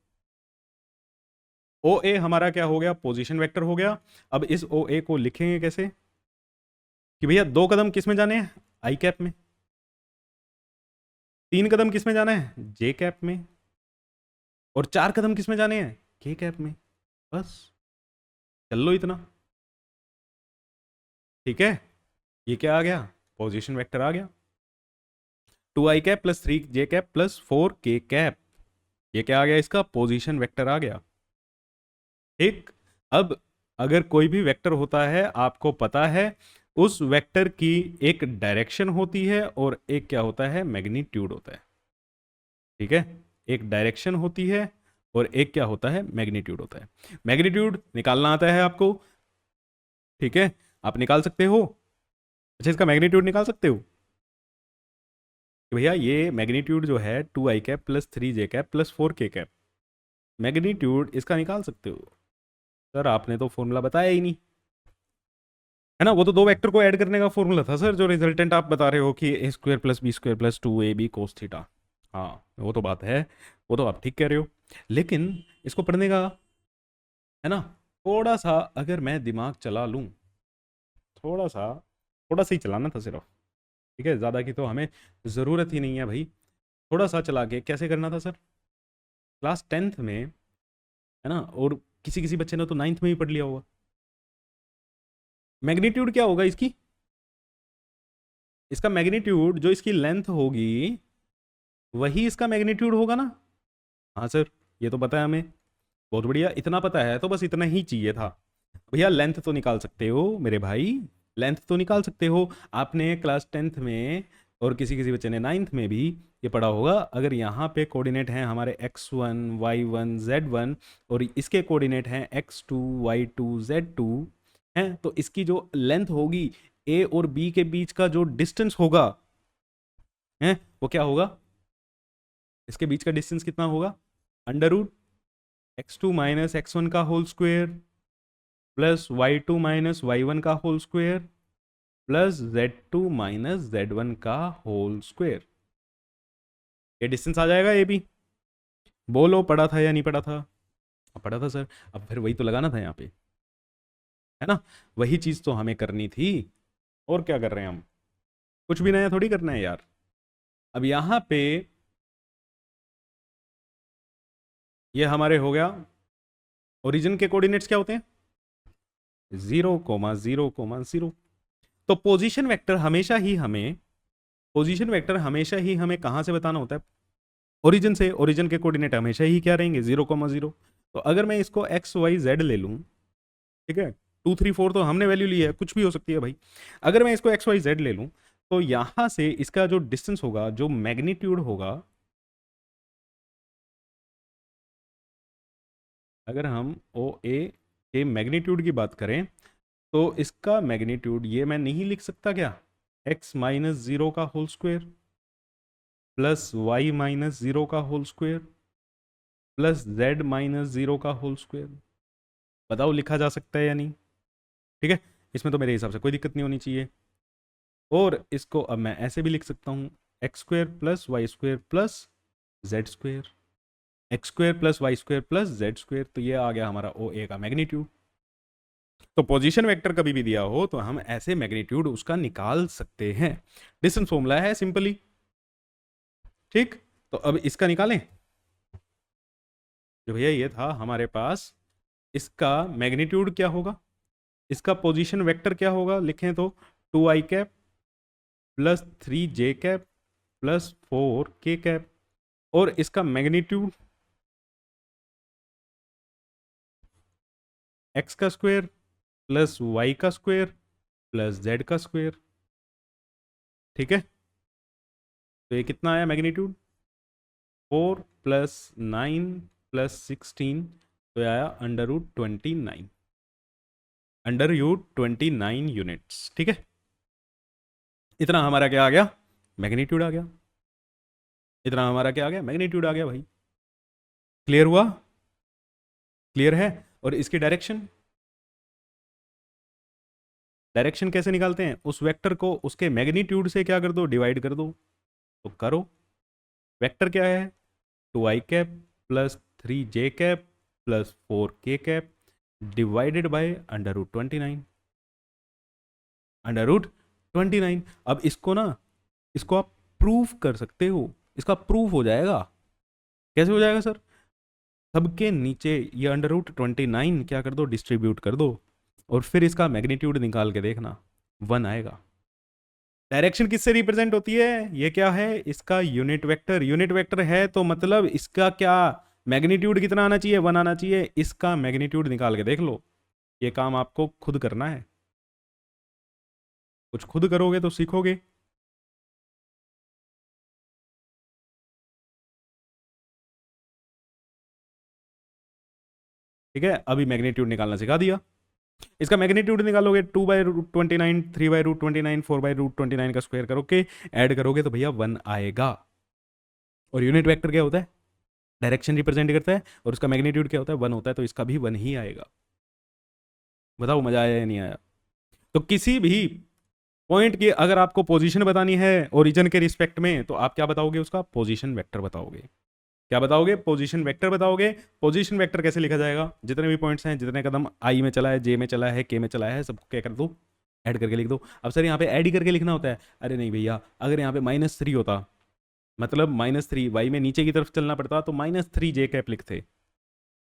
ओ ए हमारा क्या हो गया? पोजीशन वेक्टर हो गया। अब इस ओ ए को लिखेंगे कैसे कि भैया 2 कदम किस में जाने हैं? आई कैप में। 3 कदम किस में जाना है? जे कैप में। और 4 कदम किस में जाने हैं? के कैप में। बस, चल लो इतना। ठीक है, ये क्या आ गया? पोजीशन वेक्टर आ गया। 2 आई कैप प्लस 3 जे कैप प्लस 4 के कैप, ये क्या आ गया? इसका पोजीशन वेक्टर आ गया। ठीक, अब अगर कोई भी वेक्टर होता है, आपको पता है उस वेक्टर की एक डायरेक्शन होती है और एक क्या होता है? मैग्नीट्यूड होता है। ठीक है, एक डायरेक्शन होती है और एक क्या होता है? मैग्नीट्यूड होता है। मैग्नीट्यूड निकालना आता है आपको, ठीक है, आप निकाल सकते हो। अच्छा, इसका मैग्नीट्यूड निकाल सकते हो कि भैया ये मैग्नीट्यूड जो है 2 आई कैप प्लस 3 जे कैप प्लस 4 के कैप, मैग्नीट्यूड इसका निकाल सकते हो। सर आपने तो फॉर्मूला बताया ही नहीं, है ना? वो तो 2 वेक्टर को ऐड करने का फॉर्मूला था सर, जो रिजल्टेंट आप बता रहे हो कि A square plus B square plus 2ab cos theta. हाँ, वो तो बात है, वो तो आप ठीक कह रहे हो। लेकिन इसको पढ़ने का, है ना, थोड़ा सा अगर मैं दिमाग चला लूँ, थोड़ा सा, थोड़ा सा ही चलाना था सिर्फ, ठीक है, ज़्यादा की तो हमें ज़रूरत ही नहीं है भाई। थोड़ा सा चला के कैसे करना था सर? क्लास 10th में, है ना, और किसी किसी बच्चे ने तो 9th में ही पढ़ लिया होगा। मैग्नीट्यूड क्या होगा इसकी? इसका मैग्नीट्यूड जो इसकी लेंथ होगी वही इसका मैग्नीट्यूड होगा ना? हाँ सर, ये तो पता है हमें, बहुत बढ़िया, इतना पता है तो बस इतना ही चाहिए था। भैया लेंथ तो निकाल सकते हो मेरे भाई, लेंथ तो निकाल सकते हो। आपने क्लास 10th में और किसी किसी बच्चे ने 9th में भी ये पढ़ा होगा। अगर यहाँ पे कोऑर्डिनेट हैं हमारे x1 y1 z1 और इसके कोऑर्डिनेट हैं x2 y2 z2 हैं, तो इसकी जो लेंथ होगी a और b के बीच का जो डिस्टेंस होगा, है, वो क्या होगा? इसके बीच का डिस्टेंस कितना होगा? Under root x2 minus x1 का whole square plus y2 minus y1 का whole square plus z2 minus z1 का होल स्क्वायर। ये डिस्टेंस आ जाएगा ये भी। बोलो पढ़ा था या नहीं पढ़ा था? पढ़ा था सर। अब फिर वही तो लगाना था यहाँ पे, है ना, वही चीज तो हमें करनी थी। और क्या कर रहे हैं हम? कुछ भी नया थोड़ी करना है यार। अब यहां पे ये हमारे हो गया, ओरिजिन के कोऑर्डिनेट्स क्या होते हैं, 0,0,0। तो पोजीशन वेक्टर हमेशा ही हमें कहां से बताना होता है, ओरिजिन से। ओरिजिन के कोऑर्डिनेट हमेशा ही क्या रहेंगे, 0,0। तो अगर मैं इसको एक्स वाई जेड ले लूं, ठीक है, 2, 3, 4 तो हमने वैल्यू ली है, कुछ भी हो सकती है भाई। अगर मैं इसको एक्स वाई जेड ले लूं, तो यहां से इसका जो डिस्टेंस होगा, जो मैग्नीट्यूड होगा, अगर हम ओ ए के मैग्नीट्यूड की बात करें, तो इसका मैग्नीट्यूड ये मैं नहीं लिख सकता क्या, x-0 का होल स्क्वायर प्लस y-0 का होल स्क्वायर प्लस z-0 का होल स्क्वायर। बताओ लिखा जा सकता है या नहीं? ठीक है, इसमें तो मेरे हिसाब से कोई दिक्कत नहीं होनी चाहिए। और इसको अब मैं ऐसे भी लिख सकता हूँ, X square plus Y square plus Z square, X square plus Y square plus Z square. तो ये आ गया हमारा ओ ए का मैग्नीट्यूड। तो पोजीशन वेक्टर कभी भी दिया हो तो हम ऐसे मैग्नीट्यूड उसका निकाल सकते हैं। डिस्टेंस फॉर्मूला है सिंपली। ठीक, तो अब इसका निकालें। जो भैया ये था हमारे पास, इसका मैग्नीट्यूड क्या होगा, इसका पोजीशन वेक्टर क्या होगा, लिखें तो 2i cap plus 3j cap plus 4k cap. और इसका मैग्नीट्यूड एक्स का स्क्वायर प्लस वाई का स्क्वायर प्लस जेड का स्क्वायर। ठीक है, तो ये कितना आया मैग्नीट्यूड, 4 + 9 + 16, तो ये आया √29, √29 यूनिट्स। ठीक है, इतना हमारा क्या आ गया, मैग्नीट्यूड आ गया। इतना हमारा क्या आ गया, मैग्नीट्यूड आ गया भाई। क्लियर हुआ, क्लियर है। और इसकी डायरेक्शन, डायरेक्शन कैसे निकालते हैं, उस वेक्टर को उसके मैग्नीट्यूड से क्या कर दो, डिवाइड कर दो। तो करो, वेक्टर क्या है, 2i cap plus 3j cap plus 4k cap divided bye √29, √29। अब इसको ना, इसको आप प्रूफ कर सकते हो, इसका प्रूफ हो जाएगा। कैसे हो जाएगा सर, सबके नीचे ये √29 क्या कर दो, डिस्ट्रीब्यूट कर दो, और फिर इसका मैग्नीट्यूड निकाल के देखना, 1 आएगा। डायरेक्शन किससे रिप्रेजेंट होती है, ये क्या है, इसका यूनिट वेक्टर। यूनिट वेक्टर है तो मतलब इसका क्या मैग्नीट्यूड कितना आना चाहिए, 1 आना चाहिए। इसका मैग्नीट्यूड निकाल के देख लो। ये काम आपको खुद करना है, कुछ खुद करोगे तो सीखोगे। ठीक है, अभी मैग्नीट्यूड निकालना सिखा दिया। इसका मैग्नीट्यूड निकालोगे, 2/√29, 3/√29, 4/√29 का स्क्वायर करोगे, ऐड करोगे तो भैया 1 आएगा। और यूनिट वेक्टर क्या होता है, डायरेक्शन रिप्रेजेंट करता है, और उसका मैग्नीट्यूड क्या होता है, 1 होता है, तो इसका भी 1 ही आएगा। बताओ मजा आया या नहीं आया? तो किसी भी पॉइंट की अगर आपको पोजीशन बतानी है ओरिजिन के रिस्पेक्ट में, तो आप क्या बताओगे, उसका पोजीशन वेक्टर बताओगे। क्या बताओगे, पोजीशन वेक्टर बताओगे। पोजीशन वेक्टर कैसे लिखा जाएगा, जितने भी पॉइंट्स हैं, जितने कदम आई में चला है, जे में चला है, के में चला है, सबको क्या कर दो, ऐड करके लिख दो। अब सर यहाँ पे ऐड ही करके लिखना होता है, अरे नहीं भैया, अगर यहाँ पे -3 होता, मतलब -3 वाई में नीचे की तरफ चलना पड़ता, तो -3j कैप लिखते।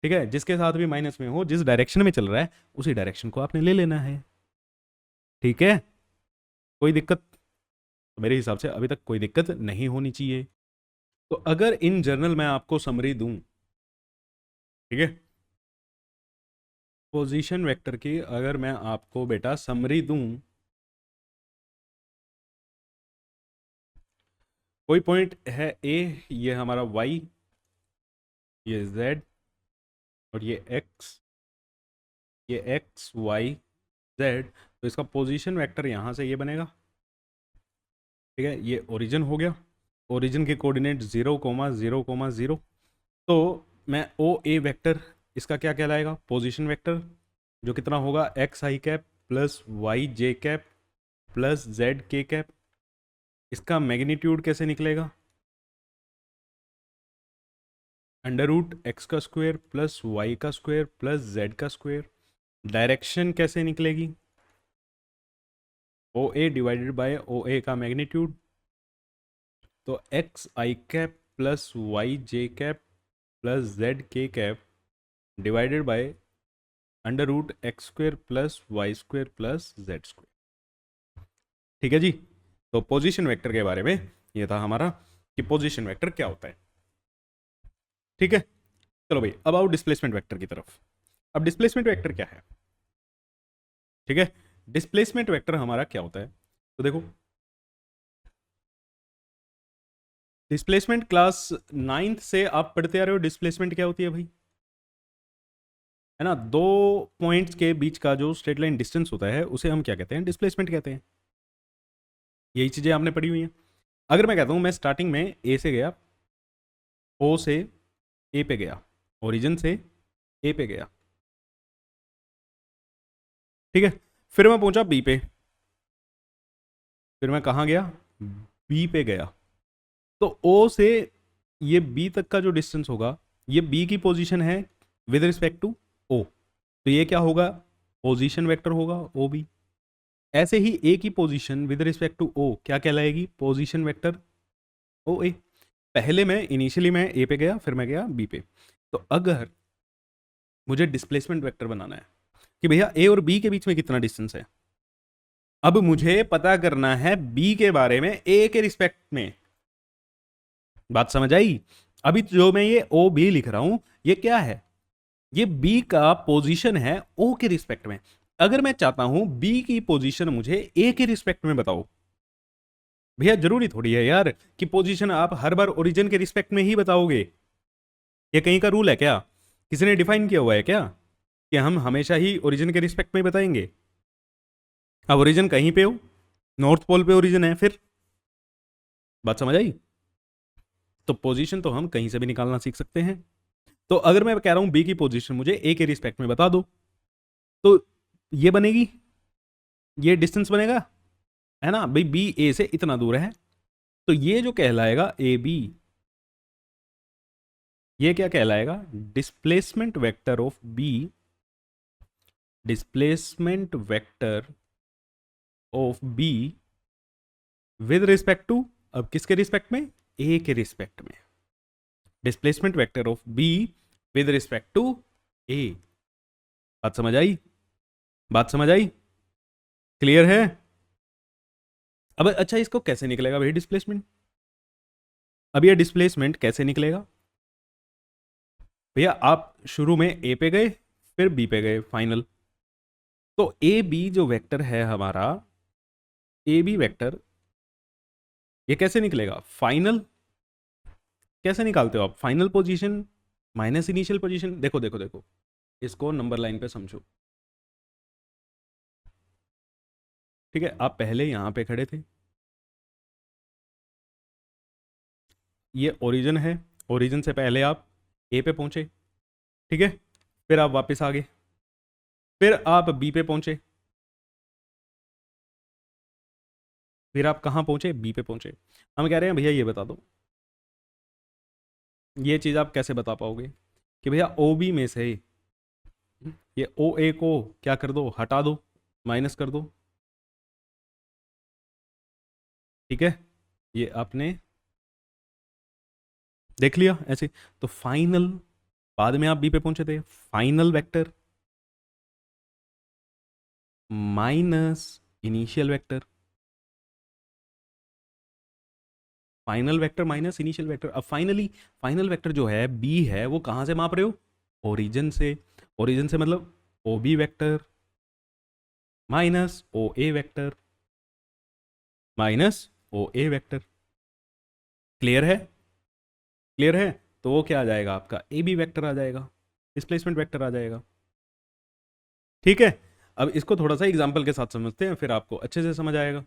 ठीक है, जिसके साथ भी माइनस में हो, जिस डायरेक्शन में चल रहा है, उसी डायरेक्शन को आपने ले लेना है। ठीक है, कोई दिक्कत? तो मेरे हिसाब से अभी तक कोई दिक्कत नहीं होनी चाहिए। तो अगर इन जनरल मैं आपको समरी दूं, ठीक है, पोजीशन वेक्टर की अगर मैं आपको बेटा समरी दूं, कोई पॉइंट है ए, ये हमारा वाई, ये जेड, और ये एक्स वाई जेड। तो इसका पोजीशन वेक्टर यहां से ये बनेगा। ठीक है, ये ओरिजिन हो गया, ओरिजिन के कोऑर्डिनेट 0,0,0। तो मैं ओ ए वेक्टर, इसका क्या कहलाएगा, पोजीशन वेक्टर, जो कितना होगा, x-i cap plus y-j cap plus z-k cap. इसका मैग्नीट्यूड कैसे निकलेगा, √x का स्क्वायर प्लस y का स्क्वायर प्लस z का स्क्वायर। डायरेक्शन कैसे निकलेगी, ओ ए डिवाइडेड बाय ओ ए का मैग्नीट्यूड तो X I cap plus Y J cap plus Z K cap divided by under root X square plus Y square plus Z square. ठीक है जी। तो position vector के बारे में ये था हमारा कि पोजीशन वेक्टर क्या होता है। ठीक है, चलो भाई अब आओ डिस्प्लेसमेंट वेक्टर की तरफ। अब डिस्प्लेसमेंट वेक्टर क्या है? ठीक है, डिस्प्लेसमेंट वेक्टर हमारा क्या होता है? तो देखो, डिस्प्लेसमेंट क्लास नाइन्थ से आप पढ़ते आ रहे हो। डिस्प्लेसमेंट क्या होती है भाई? है ना, दो पॉइंट्स के बीच का जो स्ट्रेट लाइन डिस्टेंस होता है उसे हम क्या कहते हैं? डिस्प्लेसमेंट कहते हैं। यही चीजें आपने पढ़ी हुई हैं। अगर मैं कहता हूं मैं स्टार्टिंग में ए से गया, ओ से ए पे गया, ओरिजिन से ए पे गया, ठीक है, फिर मैं पहुंचा बी पे, फिर मैं कहां गया? बी पे गया। तो ओ से ये बी तक का जो डिस्टेंस होगा, ये बी की पोजीशन है विद रिस्पेक्ट टू ओ, तो ये क्या होगा? पोजीशन वेक्टर होगा ओ बी। ऐसे ही ए की position with respect to O क्या कहलाएगी? Position vector O A. पहले मैं इनिशियली मैं ए पे गया, फिर मैं गया बी पे। तो अगर मुझे डिस्प्लेसमेंट वेक्टर बनाना है कि भैया ए और बी के बीच में कितना डिस्टेंस है, अब मुझे पता करना है बी के बारे में ए के रिस्पेक्ट में। बात समझ आई? अभी जो मैं ये ओ बी लिख रहा हूं, ये क्या है? ये बी का पोजीशन है ओ के रिस्पेक्ट में। अगर मैं चाहता हूं बी की पोजीशन मुझे ए के रिस्पेक्ट में बताओ, भैया जरूरी थोड़ी है यार कि पोजीशन आप हर बार ओरिजिन के रिस्पेक्ट में ही बताओगे। ये कहीं का रूल है क्या? किसी ने डिफाइन किया हुआ है क्या कि हम हमेशा ही ओरिजिन के रिस्पेक्ट में ही बताएंगे? अब ओरिजिन कहीं पे हो, नॉर्थ पोल पे ओरिजिन है, फिर बात समझ आई? तो पोजीशन तो हम कहीं से भी निकालना सीख सकते हैं। तो अगर मैं कह रहा हूं बी की पोजीशन मुझे ए के रिस्पेक्ट में बता दो, तो ये बनेगी, ये डिस्टेंस बनेगा, है ना भाई, बी ए से इतना दूर है, तो ये जो कहलाएगा ए बी, ये क्या कहलाएगा? Displacement vector of B, displacement vector of B with respect to, अब किसके रिस्पेक्ट में? ए के रिस्पेक्ट में। Displacement vector of B with respect to A. बात समझ आई? बात समझ आई? क्लियर है? अब अच्छा, इसको कैसे निकलेगा भाई डिस्प्लेसमेंट? अब ये डिस्प्लेसमेंट कैसे निकलेगा? भैया आप शुरू में ए पे गए, फिर बी पे गए फाइनल, तो ए बी जो वेक्टर है हमारा, ए बी वेक्टर, ये कैसे निकलेगा? फाइनल कैसे निकालते हो आप? Final position minus initial position. देखो देखो देखो, इसको नंबर लाइन पे समझो। ठीक है, आप पहले यहां पे खड़े थे, ये ओरिजिन है, ओरिजिन से पहले आप ए पे पहुंचे, ठीक है, फिर आप वापस आ गए, फिर आप बी पे पहुंचे, फिर आप कहां पहुंचे? बी पे पहुंचे। हम कह रहे हैं भैया ये बता दो, ये चीज आप कैसे बता पाओगे कि भैया ओ बी में से ये ओ ए को क्या कर दो? हटा दो, माइनस कर दो, ठीक है, ये आपने देख लिया ऐसे। तो फाइनल, बाद में आप बी पे पहुंचे थे, final vector minus initial vector, final vector minus initial vector. अब फाइनली फाइनल वेक्टर जो है बी है, वो कहां से माप रहे हो? ओरिजिन से। ओरिजिन से मतलब ओ B vector minus O A vector minus O A vector. Clear है? क्लियर है? तो वो क्या आ जाएगा आपका? ए बी वेक्टर आ जाएगा, डिस्प्लेसमेंट वेक्टर आ जाएगा। ठीक है, अब इसको थोड़ा सा एग्जांपल के साथ समझते हैं, फिर आपको अच्छे से समझ आएगा।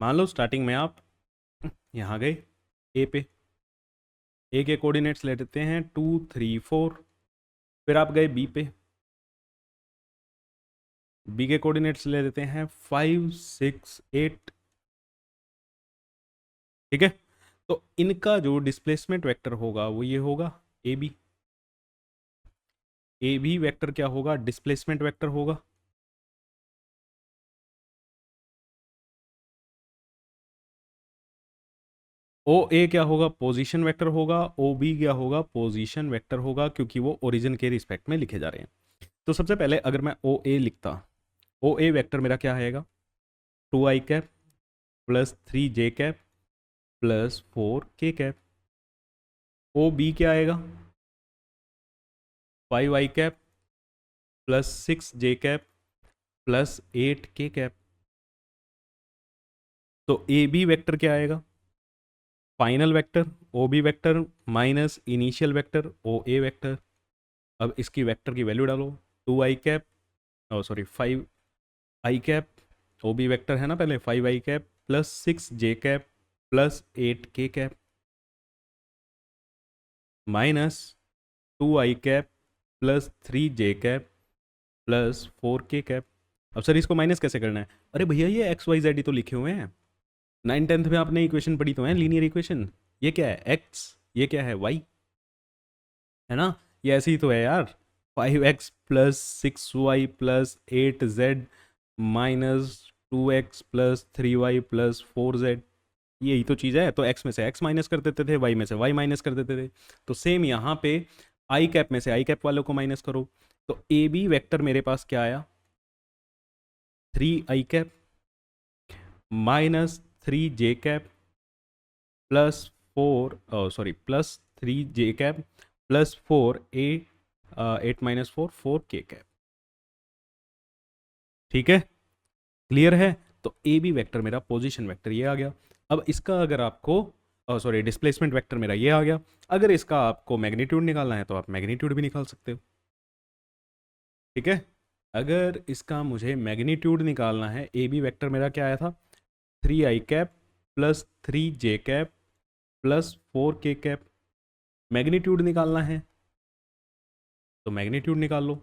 मान लो स्टार्टिंग में आप यहाँ गए ए पे, ए के कोऑर्डिनेट्स ले लेते हैं 2 3 4, फिर आप गए बी पे, बी के कोऑर्डिनेट्स ले लेते हैं 5 6 8, ठीक है। तो इनका जो डिस्प्लेसमेंट वेक्टर होगा वो ये होगा A B, A B vector क्या होगा? डिस्प्लेसमेंट वेक्टर होगा। ओ ए क्या होगा? पोजीशन वेक्टर होगा। ओ बी क्या होगा? पोजीशन वेक्टर होगा, क्योंकि वो ओरिजिन के रिस्पेक्ट में लिखे जा रहे हैं। तो सबसे पहले अगर मैं ओ ए लिखता, ओ ए वेक्टर मेरा क्या आएगा? 2i cap plus 3j cap plus 4k cap. O B क्या आएगा? 5i cap plus 6j cap plus 8k cap. तो ए बी वेक्टर क्या आएगा? Final vector O B vector minus initial vector O A vector. अब इसकी vector की value डालो। 2i cap, sorry 5i cap, O B vector है ना पहले, 5i cap plus 6j cap plus 8k cap minus 2i cap plus 3j cap plus 4k cap. अब sir इसको minus कैसे करना है? अरे भैया ये एक्स वाई जेड ही तो लिखे हुए हैं। 9th 10th में आपने इक्वेशन पढ़ी तो है, लीनियर इक्वेशन। ये क्या है? एक्स, ये क्या है? वाई, है ना? ये ऐसे ही तो है यार। 5x plus 6y plus 8z minus 2x plus 3y plus 4z, यही तो चीज़ है। तो x में से x माइनस कर देते थे, y में से y माइनस कर देते थे। तो सेम यहाँ पे आई कैप में से आई कैप वालों को माइनस करो। तो ए बी वेक्टर मेरे पास क्या आया? 3i cap minus 3j cap plus 3j cap plus 4 8 - 4 4k cap. ठीक है, क्लियर है? तो ए बी वेक्टर मेरा पोजीशन वेक्टर ये आ गया। अब इसका अगर आपको, सॉरी डिस्प्लेसमेंट वेक्टर मेरा ये आ गया। अगर इसका आपको मैग्नीट्यूड निकालना है तो आप मैग्नीट्यूड भी निकाल सकते हो। ठीक है, अगर इसका मुझे मैग्नीट्यूड निकालना है, ए बी वेक्टर मेरा क्या आया था? 3i cap plus 3j cap plus 4k cap. Magnitude निकालना है तो मैग्नीट्यूड निकाल लो।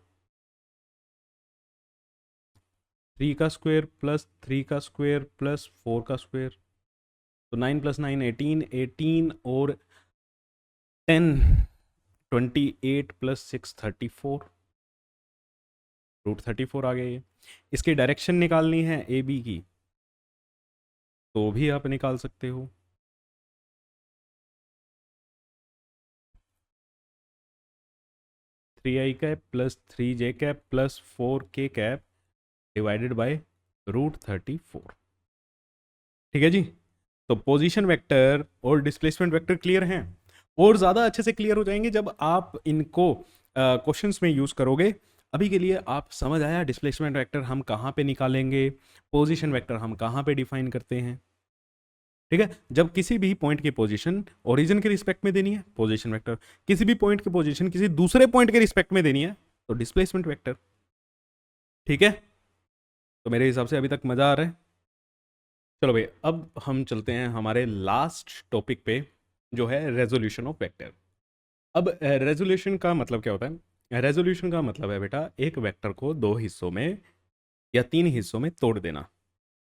3 का स्क्वायर प्लस 3 का स्क्वायर प्लस 4 का स्क्वायर, तो 9 + 9 18, और 10 28 प्लस 6 34, √34 आ गया ये। इसकी डायरेक्शन निकालनी है ए बी की, तो भी आप निकाल सकते हो। थ्री आई cap plus 3j cap plus 4k cap divided bye √34। ठीक है जी। तो पोजीशन वेक्टर और डिस्प्लेसमेंट वेक्टर क्लियर हैं, और ज़्यादा अच्छे से क्लियर हो जाएंगे जब आप इनको क्वेश्चंस में यूज़ करोगे। अभी के लिए आप समझ आया डिस्प्लेसमेंट वेक्टर हम कहाँ पे निकालेंगे, पोजीशन वेक्टर हम कहाँ पे डिफाइन करते हैं। ठीक है, जब किसी भी पॉइंट की पोजीशन ओरिजिन के रिस्पेक्ट में देनी है पोजीशन वेक्टर, किसी भी पॉइंट की पोजीशन किसी दूसरे पॉइंट के रिस्पेक्ट में देनी है तो डिस्प्लेसमेंट वेक्टर। ठीक है, तो मेरे हिसाब से अभी तक मज़ा आ रहा है। चलो भाई, अब हम चलते हैं हमारे लास्ट टॉपिक पे, जो है रेजोल्यूशन ऑफ वेक्टर। अब रेजोल्यूशन का मतलब क्या होता है? रेजोल्यूशन का मतलब है बेटा एक वेक्टर को दो हिस्सों में या तीन हिस्सों में तोड़ देना।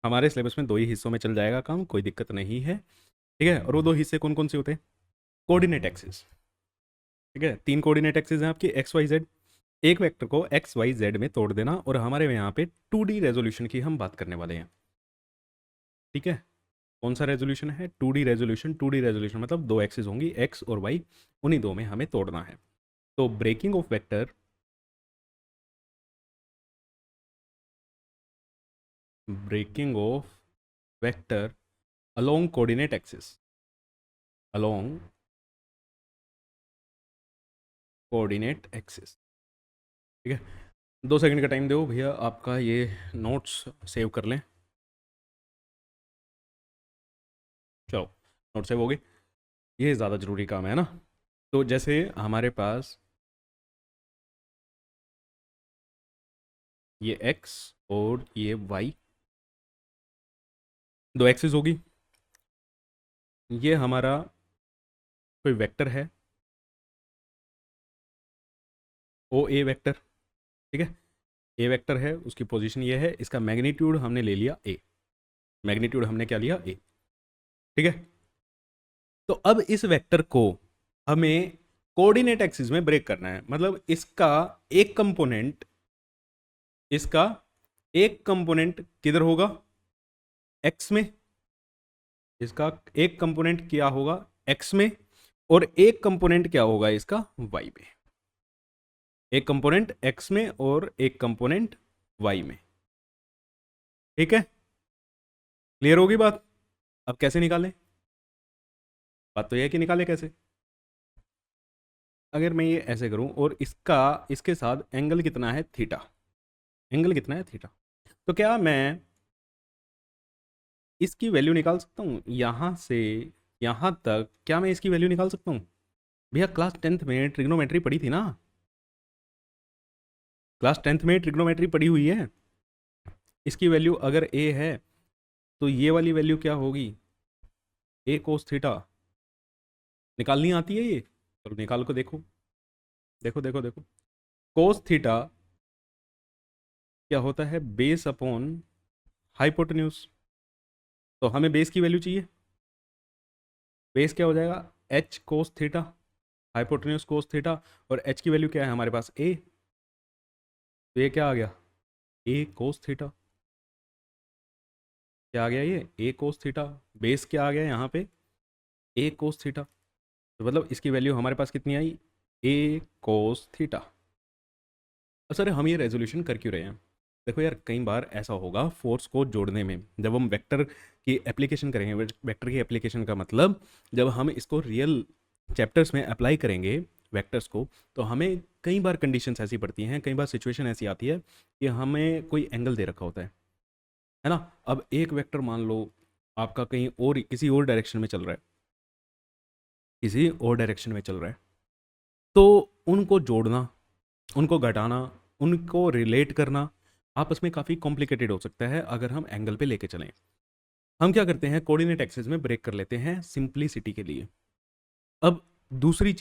हमारे सिलेबस में दो ही हिस्सों में चल जाएगा काम, कोई दिक्कत नहीं है। ठीक है, और वो दो हिस्से कौन कौन से होते हैं? Coordinate axis. ठीक है, तीन कोऑर्डिनेट एक्सिस हैं आपकी, एक्स वाई जेड। एक वेक्टर को एक्स वाई जेड में तोड़ देना, और हमारे यहाँ पे 2D रेजोल्यूशन की हम बात करने वाले हैं। ठीक है, कौन सा रेजोल्यूशन है? 2D resolution. 2D रेजोल्यूशन मतलब दो एक्सिस होंगी, एक्स और वाई, उन्हीं दो में हमें तोड़ना है। तो breaking of vector, breaking of vector along coordinate axis, along coordinate axis. ठीक है, 2 सेकंड का टाइम दो भैया, आपका ये नोट्स सेव कर लें। चलो, नोट सेव हो गए, ये ज़्यादा ज़रूरी काम है ना। तो जैसे हमारे पास ये एक्स और ये वाई, दो एक्सिस होगी। ये हमारा कोई वेक्टर है, ओ ए वेक्टर। ठीक है, ए वेक्टर है, उसकी पोजीशन ये है, इसका मैग्नीट्यूड हमने ले लिया ए, मैग्नीट्यूड हमने क्या लिया? ए। ठीक है, तो अब इस वेक्टर को हमें कोऑर्डिनेट एक्सिस में ब्रेक करना है, मतलब एक कंपोनेंट इसका एक कंपोनेंट किधर होगा, एक्स में। इसका एक कंपोनेंट क्या होगा, एक्स में, और एक कंपोनेंट क्या होगा इसका, वाई में। एक कंपोनेंट एक्स में और एक कंपोनेंट वाई में। ठीक है, क्लियर होगी बात। अब कैसे निकालें, बात तो यह है कि निकालें कैसे। अगर मैं ये ऐसे करूं और इसके साथ एंगल कितना है, थीटा। एंगल कितना है, थीटा। तो क्या मैं इसकी वैल्यू निकाल सकता हूँ यहां से यहां तक, क्या मैं इसकी वैल्यू निकाल सकता हूँ। भैया क्लास 10th में ट्रिग्नोमेट्री पढ़ी थी ना, क्लास 10th में ट्रिग्नोमेट्री पढ़ी हुई है। इसकी वैल्यू अगर ए है तो ये वाली वैल्यू क्या होगी, ए कोस थीटा। निकालनी आती है ये, चलो निकाल को देखो। देखो देखो देखो, कोस थीटा क्या होता है, बेस अपॉन हाइपोटेन्यूज। तो हमें बेस की वैल्यू चाहिए। बेस क्या हो जाएगा, एच कोस थीटा, हाइपोटेन्यूज कोस थीटा, और एच की वैल्यू क्या है हमारे पास, ए। तो ये क्या आ गया, ए कोस थीटा। क्या आ गया ये, ए कोस थीटा। बेस क्या आ गया यहाँ पे, ए कोस थीटा। तो मतलब इसकी वैल्यू हमारे पास कितनी आई, ए कोस थीटा। अब सर हम ये रेजोल्यूशन कर क्यों रहे हैं। देखो यार, कई बार ऐसा होगा फोर्स को जोड़ने में, जब हम वेक्टर की एप्लीकेशन करेंगे, वेक्टर की एप्लीकेशन का मतलब जब हम इसको रियल चैप्टर्स में अप्लाई करेंगे वेक्टर्स को, तो हमें कई बार कंडीशंस ऐसी पड़ती हैं, कई बार सिचुएशन ऐसी आती है कि हमें कोई एंगल दे रखा होता है ना। अब एक वेक्टर मान लो आपका कहीं और किसी और डायरेक्शन में चल रहा है, किसी और डायरेक्शन में चल रहा है, तो उनको जोड़ना, उनको घटाना, उनको रिलेट करना आपस में काफ़ी कॉम्प्लिकेटेड हो सकता है अगर हम एंगल पे लेके चलें। हम क्या करते हैं, कोऑर्डिनेट एक्सिस में ब्रेक कर लेते हैं सिंप्लिसिटी के लिए। अब दूसरी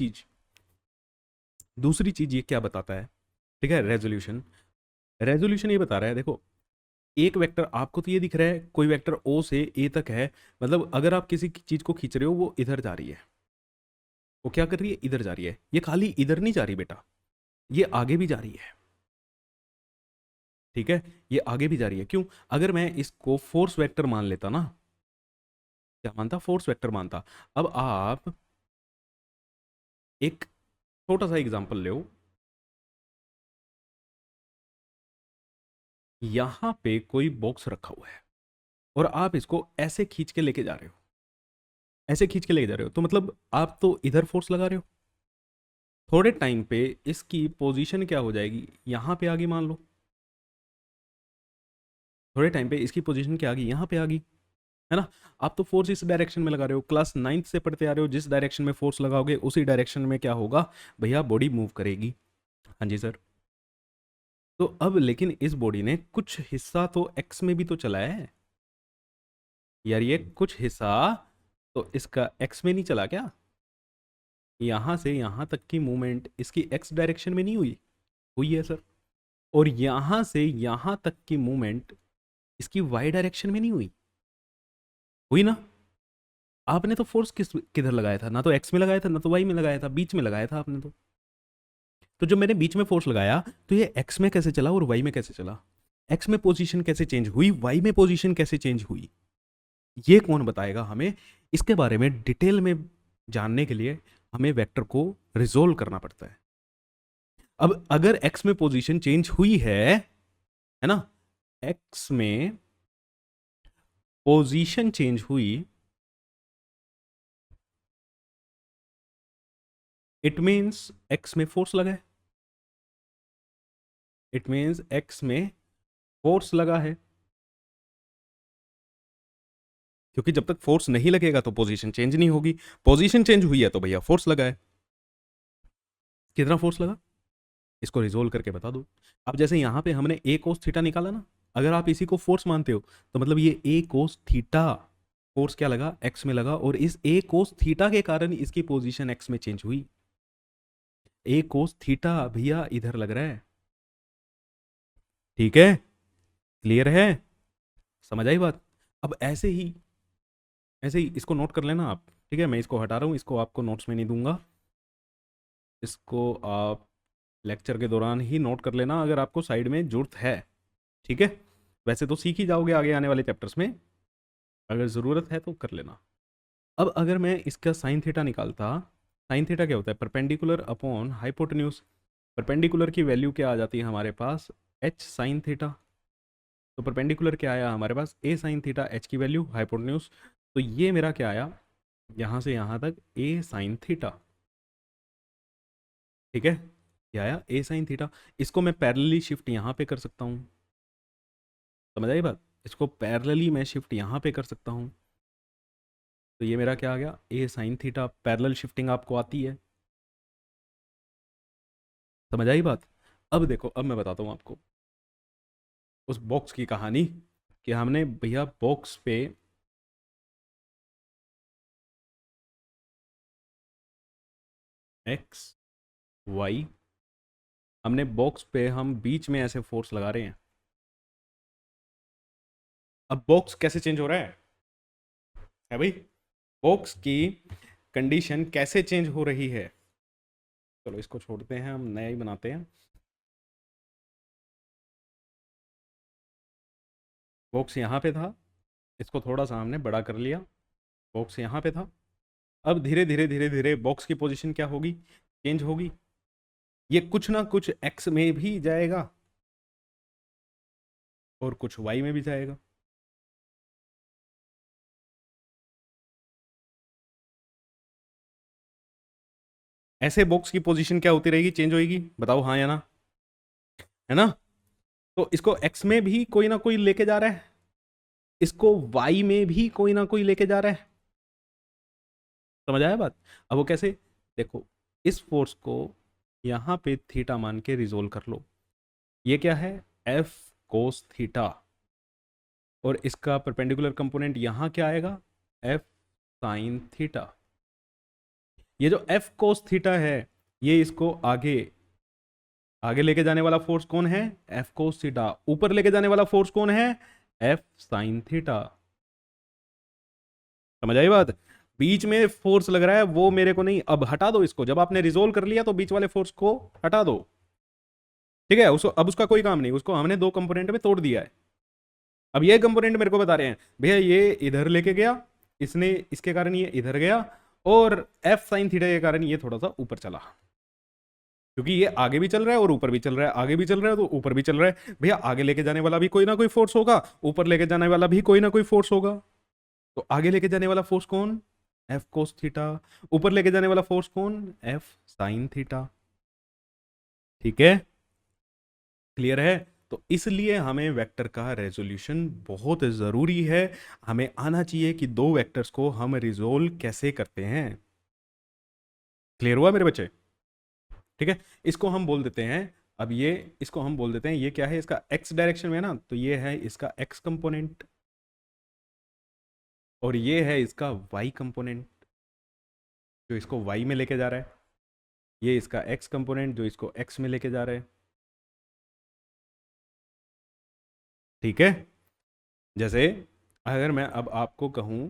चीज ये क्या बताता है, ठीक है, रेजोल्यूशन। रेजोल्यूशन ये बता रहा है, देखो एक वेक्टर आपको तो ये दिख रहा है, कोई वेक्टर ओ से ए तक है, मतलब अगर आप किसी चीज को खींच रहे हो वो इधर जा रही है, वो क्या कर रही है, इधर जा रही है। ये खाली इधर नहीं जा रही बेटा, ये आगे भी जा रही है। ठीक है, ये आगे भी जा रही है। क्यों, अगर मैं इसको फोर्स वेक्टर मान लेता ना, क्या मानता, फोर्स वेक्टर मानता। अब आप एक छोटा सा एग्जांपल लो, यहां पे कोई बॉक्स रखा हुआ है और आप इसको ऐसे खींच के लेके जा रहे हो, ऐसे खींच के लेके जा रहे हो, तो मतलब आप तो इधर फोर्स लगा रहे हो। थोड़े टाइम पे इसकी पोजीशन क्या हो जाएगी, यहां पे आ गई मान लो, थोड़े टाइम पे इसकी पोजीशन क्या आ गई, यहां पे आ गई, है ना। आप तो फोर्स इस डायरेक्शन में लगा रहे हो, क्लास 9th से पढ़ते आ रहे हो, जिस डायरेक्शन में फोर्स लगाओगे उसी डायरेक्शन में क्या होगा भैया, बॉडी मूव करेगी। हाँ जी सर। तो अब लेकिन इस बॉडी ने कुछ हिस्सा तो एक्स में भी तो चला है यार, ये कुछ हिस्सा तो इसका एक्स में नहीं चला क्या, यहां से यहां तक की मूवमेंट इसकी एक्स डायरेक्शन में नहीं हुई, हुई है सर। और यहां से यहां तक की मूवमेंट इसकी वाई डायरेक्शन में नहीं हुई, हुई ना। आपने तो फोर्स किधर लगाया था, ना तो एक्स में लगाया था ना तो वाई में लगाया था, बीच में लगाया था आपने तो जब मैंने बीच में फोर्स लगाया तो ये एक्स में कैसे चला और वाई में कैसे चला, एक्स में पोजीशन कैसे चेंज हुई, वाई में पोजीशन कैसे चेंज हुई, ये कौन बताएगा हमें। इसके बारे में डिटेल में जानने के लिए हमें वेक्टर को रिजोल्व करना पड़ता है। अब अगर एक्स में पोजीशन चेंज हुई है ना, एक्स में पोजीशन चेंज हुई, इट मीन्स एक्स में फोर्स लगा है, इट मीन्स एक्स में फोर्स लगा है। क्योंकि जब तक फोर्स नहीं लगेगा तो पोजीशन चेंज नहीं होगी, पोजीशन चेंज हुई है तो भैया फोर्स लगा है। कितना फोर्स लगा, इसको रिजोल्व करके बता दो। अब जैसे यहां पे हमने ए कोस थीटा निकाला ना, अगर आप इसी को फोर्स मानते हो तो मतलब ये ए कोस थीटा फोर्स क्या लगा, एक्स में लगा, और इस ए कोस थीटा के कारण इसकी पोजीशन एक्स में चेंज हुई। ए कोस थीटा भैया इधर लग रहा है, ठीक है, क्लियर है, समझ आई बात। अब ऐसे ही इसको नोट कर लेना आप, ठीक है, मैं इसको हटा रहा हूं, इसको आपको नोट्स में नहीं दूंगा। इसको आप लेक्चर के दौरान ही नोट कर लेना अगर आपको साइड में जरूरत है, ठीक है। वैसे तो सीख ही जाओगे आगे आने वाले चैप्टर्स में, अगर ज़रूरत है तो कर लेना। अब अगर मैं इसका साइन थीटा निकालता, साइन थीटा क्या होता है, परपेंडिकुलर अपॉन हाइपोटेन्यूज। परपेंडिकुलर की वैल्यू क्या आ जाती है हमारे पास, एच साइन थीटा। तो परपेंडिकुलर क्या आया हमारे पास, ए साइन थीटा, एच की वैल्यू हाइपोटेन्यूज। तो ये मेरा क्या आया, यहाँ से यहाँ तक ए साइन थीटा, ठीक है। क्या आया, ए साइन थीटा। इसको मैं पैरेलली शिफ्ट यहाँ पे कर सकता हूँ, समझ आई बात। इसको पैरेलली मैं शिफ्ट यहाँ पे कर सकता हूँ। तो ये मेरा क्या आ गया, ए साइन थीटा। पैरेलल शिफ्टिंग आपको आती है, समझ आई बात। अब देखो, अब मैं बताता हूँ आपको उस बॉक्स की कहानी, कि हमने भैया बॉक्स पे एक्स वाई, हमने बॉक्स पे हम बीच में ऐसे फोर्स लगा रहे हैं। अब बॉक्स कैसे चेंज हो रहा है भाई, बॉक्स की कंडीशन कैसे चेंज हो रही है। चलो इसको छोड़ते हैं, हम नया ही बनाते हैं। बॉक्स यहाँ पे था, इसको थोड़ा सा हमने बड़ा कर लिया। बॉक्स यहाँ पे था, अब धीरे धीरे धीरे धीरे बॉक्स की पोजीशन क्या होगी, चेंज होगी। ये कुछ ना कुछ एक्स में भी जाएगा और कुछ वाई में भी जाएगा। ऐसे बॉक्स की पोजीशन क्या होती रहेगी, चेंज होएगी, बताओ हाँ या ना, है ना। तो इसको एक्स में भी कोई ना कोई लेके जा रहा है, इसको वाई में भी कोई ना कोई लेके जा रहा है, समझ आया बात। अब वो कैसे, देखो, इस फोर्स को यहां पे थीटा मान के रिजोल्व कर लो। ये क्या है, एफ कोस थीटा। और इसका परपेंडिकुलर कंपोनेंट यहां क्या आएगा, एफ साइन थीटा। ये जो एफ कोस थीटा है, ये इसको आगे आगे लेके जाने वाला फोर्स कौन है, एफ कोस थीटा। ऊपर लेके जाने वाला फोर्स कौन है, एफ साइन थीटा। समझ आई बात। बीच में फोर्स लग रहा है वो मेरे को नहीं, अब हटा दो इसको, जब आपने रिजोल्व कर लिया तो बीच वाले फोर्स को हटा दो, ठीक है। उसको अब उसका कोई काम नहीं, उसको हमने दो कंपोनेंट में तोड़ दिया है। अब ये कंपोनेंट मेरे को बता रहे हैं भैया ये इधर लेके गया, इसने इसके कारण ये इधर गया, और एफ साइन थीटा के कारण ये थोड़ा सा ऊपर चला, क्योंकि ये आगे भी चल रहा है और ऊपर भी चल रहा है, आगे भी चल रहा है तो ऊपर भी चल रहा है। भैया आगे लेके जाने वाला भी कोई ना कोई फोर्स होगा, ऊपर लेके जाने वाला भी कोई ना कोई फोर्स होगा। तो आगे लेके जाने वाला फोर्स कौन, एफ कोस थीटा। ऊपर लेके जाने वाला फोर्स कौन, एफ साइन थीटा, ठीक है। क्लियर है। तो इसलिए हमें वेक्टर का रेजोल्यूशन बहुत ज़रूरी है। हमें आना चाहिए कि दो वेक्टर्स को हम रिजोल्व कैसे करते हैं। क्लियर हुआ मेरे बच्चे, ठीक है। इसको हम बोल देते हैं, अब ये इसको हम बोल देते हैं, ये क्या है, इसका एक्स डायरेक्शन में है ना, तो ये है इसका एक्स कंपोनेंट, और ये है इसका वाई कंपोनेंट जो इसको वाई में लेके जा रहा है। ये इसका एक्स कंपोनेंट जो इसको एक्स में लेके जा रहा है, ठीक है। जैसे अगर मैं अब आपको कहूं,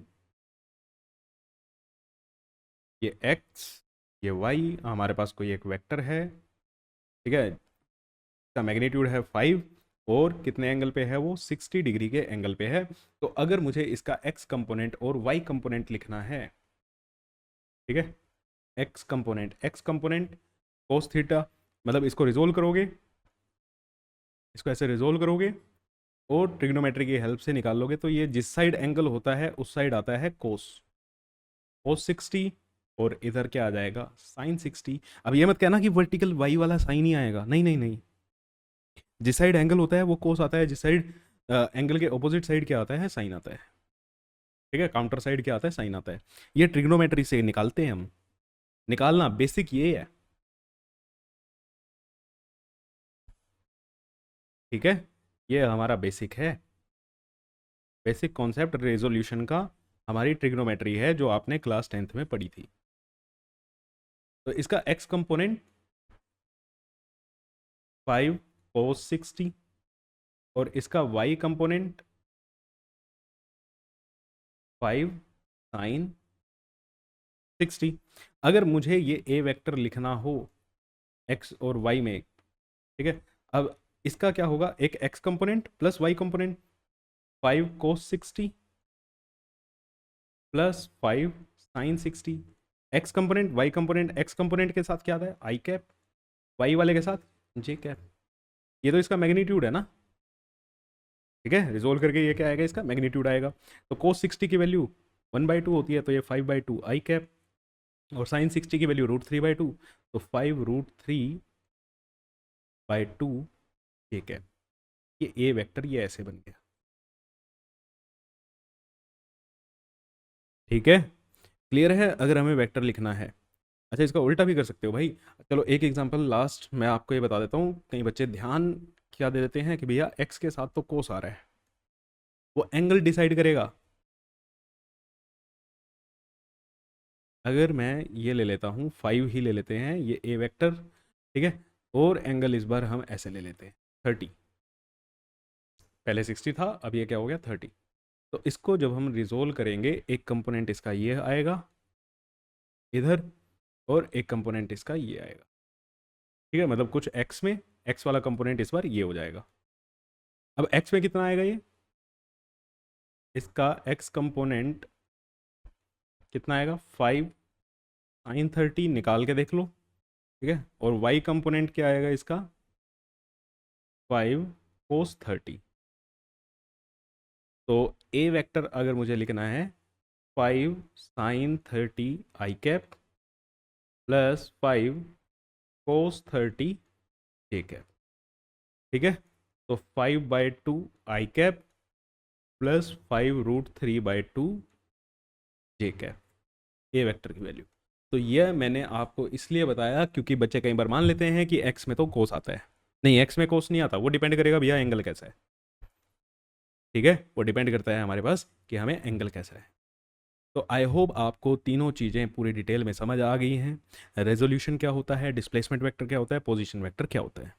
ये एक्स ये वाई, हमारे पास कोई एक वेक्टर है, ठीक है। इसका मैग्नीट्यूड है 5, और कितने एंगल पे है वो, 60 डिग्री के एंगल पे है। तो अगर मुझे इसका एक्स कंपोनेंट और वाई कंपोनेंट लिखना है, ठीक है, एक्स कंपोनेंट कोस थीटा, मतलब इसको रिजोल्व करोगे, इसको ऐसे रिजोल्व करोगे और ट्रिग्नोमेट्री की हेल्प से निकाल लोगे, तो ये जिस साइड एंगल होता है उस साइड आता है कोस, कोस 60, और इधर क्या आ जाएगा, साइन 60। अब ये मत कहना कि वर्टिकल वाई वाला साइन ही आएगा, नहीं नहीं नहीं, जिस साइड एंगल होता है वो कोस आता है, जिस साइड एंगल के ऑपोजिट साइड क्या आता है, साइन आता है, ठीक है। काउंटर साइड क्या आता है, साइन आता है। ये ट्रिग्नोमेट्री से निकालते हैं हम, निकालना बेसिक ये है, ठीक है। ये हमारा बेसिक है, बेसिक कॉन्सेप्ट रेजोल्यूशन का हमारी ट्रिग्नोमेट्री है जो आपने क्लास 10th में पढ़ी थी। तो इसका एक्स कंपोनेंट 5 कोस 60, और इसका वाई कंपोनेंट 5 साइन 60। अगर मुझे ये ए वेक्टर लिखना हो एक्स और वाई में, ठीक है। अब इसका क्या होगा, एक X component plus Y component, 5 cos 60 plus 5 sin 60। X component Y component, X component के साथ क्या आता है आई कैप, वाई वाले के साथ जे कैप। ये तो इसका मैग्नीट्यूड है ना, ठीक है। रिजोल्व करके ये क्या आएगा, इसका मैग्नीट्यूड आएगा। तो cos 60 की वैल्यू 1/2 होती है, तो ये 5/2 आई कैप, और sin 60 की वैल्यू √3/2, तो 5 √3/2 जे कैप। ये ए वेक्टर ये ऐसे बन गया, ठीक है। क्लियर है। अगर हमें वेक्टर लिखना है, अच्छा इसका उल्टा भी कर सकते हो भाई। चलो एक एग्जांपल लास्ट मैं आपको ये बता देता हूँ, कई बच्चे ध्यान क्या दे देते हैं कि भैया एक्स के साथ तो कोस आ रहा है, वो एंगल डिसाइड करेगा। अगर मैं ये ले लेता हूँ 5 ही ले लेते हैं, ये ए वेक्टर, ठीक है। और एंगल इस बार हम ऐसे ले लेते हैं 30, पहले 60 था, अब ये क्या हो गया 30। तो इसको जब हम रिजोल्व करेंगे, एक कंपोनेंट इसका ये आएगा इधर, और एक कंपोनेंट इसका ये आएगा, ठीक है। मतलब कुछ एक्स में, एक्स वाला कंपोनेंट इस बार ये हो जाएगा। अब एक्स में कितना आएगा, ये इसका एक्स कंपोनेंट कितना आएगा, 5 sin 30, निकाल के देख लो, ठीक है। और वाई कंपोनेंट क्या आएगा इसका, 5 cos 30। तो ए वेक्टर अगर मुझे लिखना है 5 sin 30 आई कैप प्लस 5 cos 30 जे कैप, ठीक है। तो 5/2 आई कैप प्लस 5 √3/2 जे कैप, ए वेक्टर की वैल्यू। तो यह मैंने आपको इसलिए बताया क्योंकि बच्चे कई बार मान लेते हैं कि एक्स में तो कोस आता है। नहीं, एक्स में कोस नहीं आता, वो डिपेंड करेगा भैया एंगल कैसा है, ठीक है। वो डिपेंड करता है हमारे पास कि हमें एंगल कैसा है। तो आई होप आपको तीनों चीज़ें पूरी डिटेल में समझ आ गई हैं। रेजोल्यूशन क्या होता है, डिस्प्लेसमेंट वेक्टर क्या होता है, पोजीशन वेक्टर क्या होता है,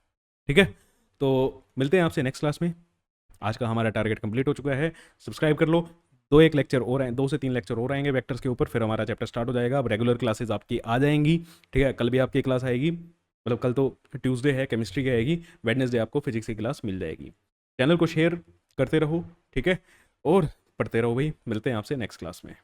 ठीक है। तो मिलते हैं आपसे नेक्स्ट क्लास में। आज का हमारा टारगेट कंप्लीट हो चुका है। सब्सक्राइब कर लो, 2 और आए, 2 से 3 लेक्चर और आएंगे वेक्टर्स के ऊपर, फिर हमारा चैप्टर स्टार्ट हो जाएगा। अब रेगुलर क्लासेस आपकी आ जाएंगी, ठीक है। कल भी आपकी क्लास आएगी, मतलब कल तो ट्यूसडे है, केमिस्ट्री की आएगी, वेडनेसडे आपको फिजिक्स की क्लास मिल जाएगी। चैनल को शेयर करते रहो, ठीक है, और पढ़ते रहो भाई। मिलते हैं आपसे नेक्स्ट क्लास में।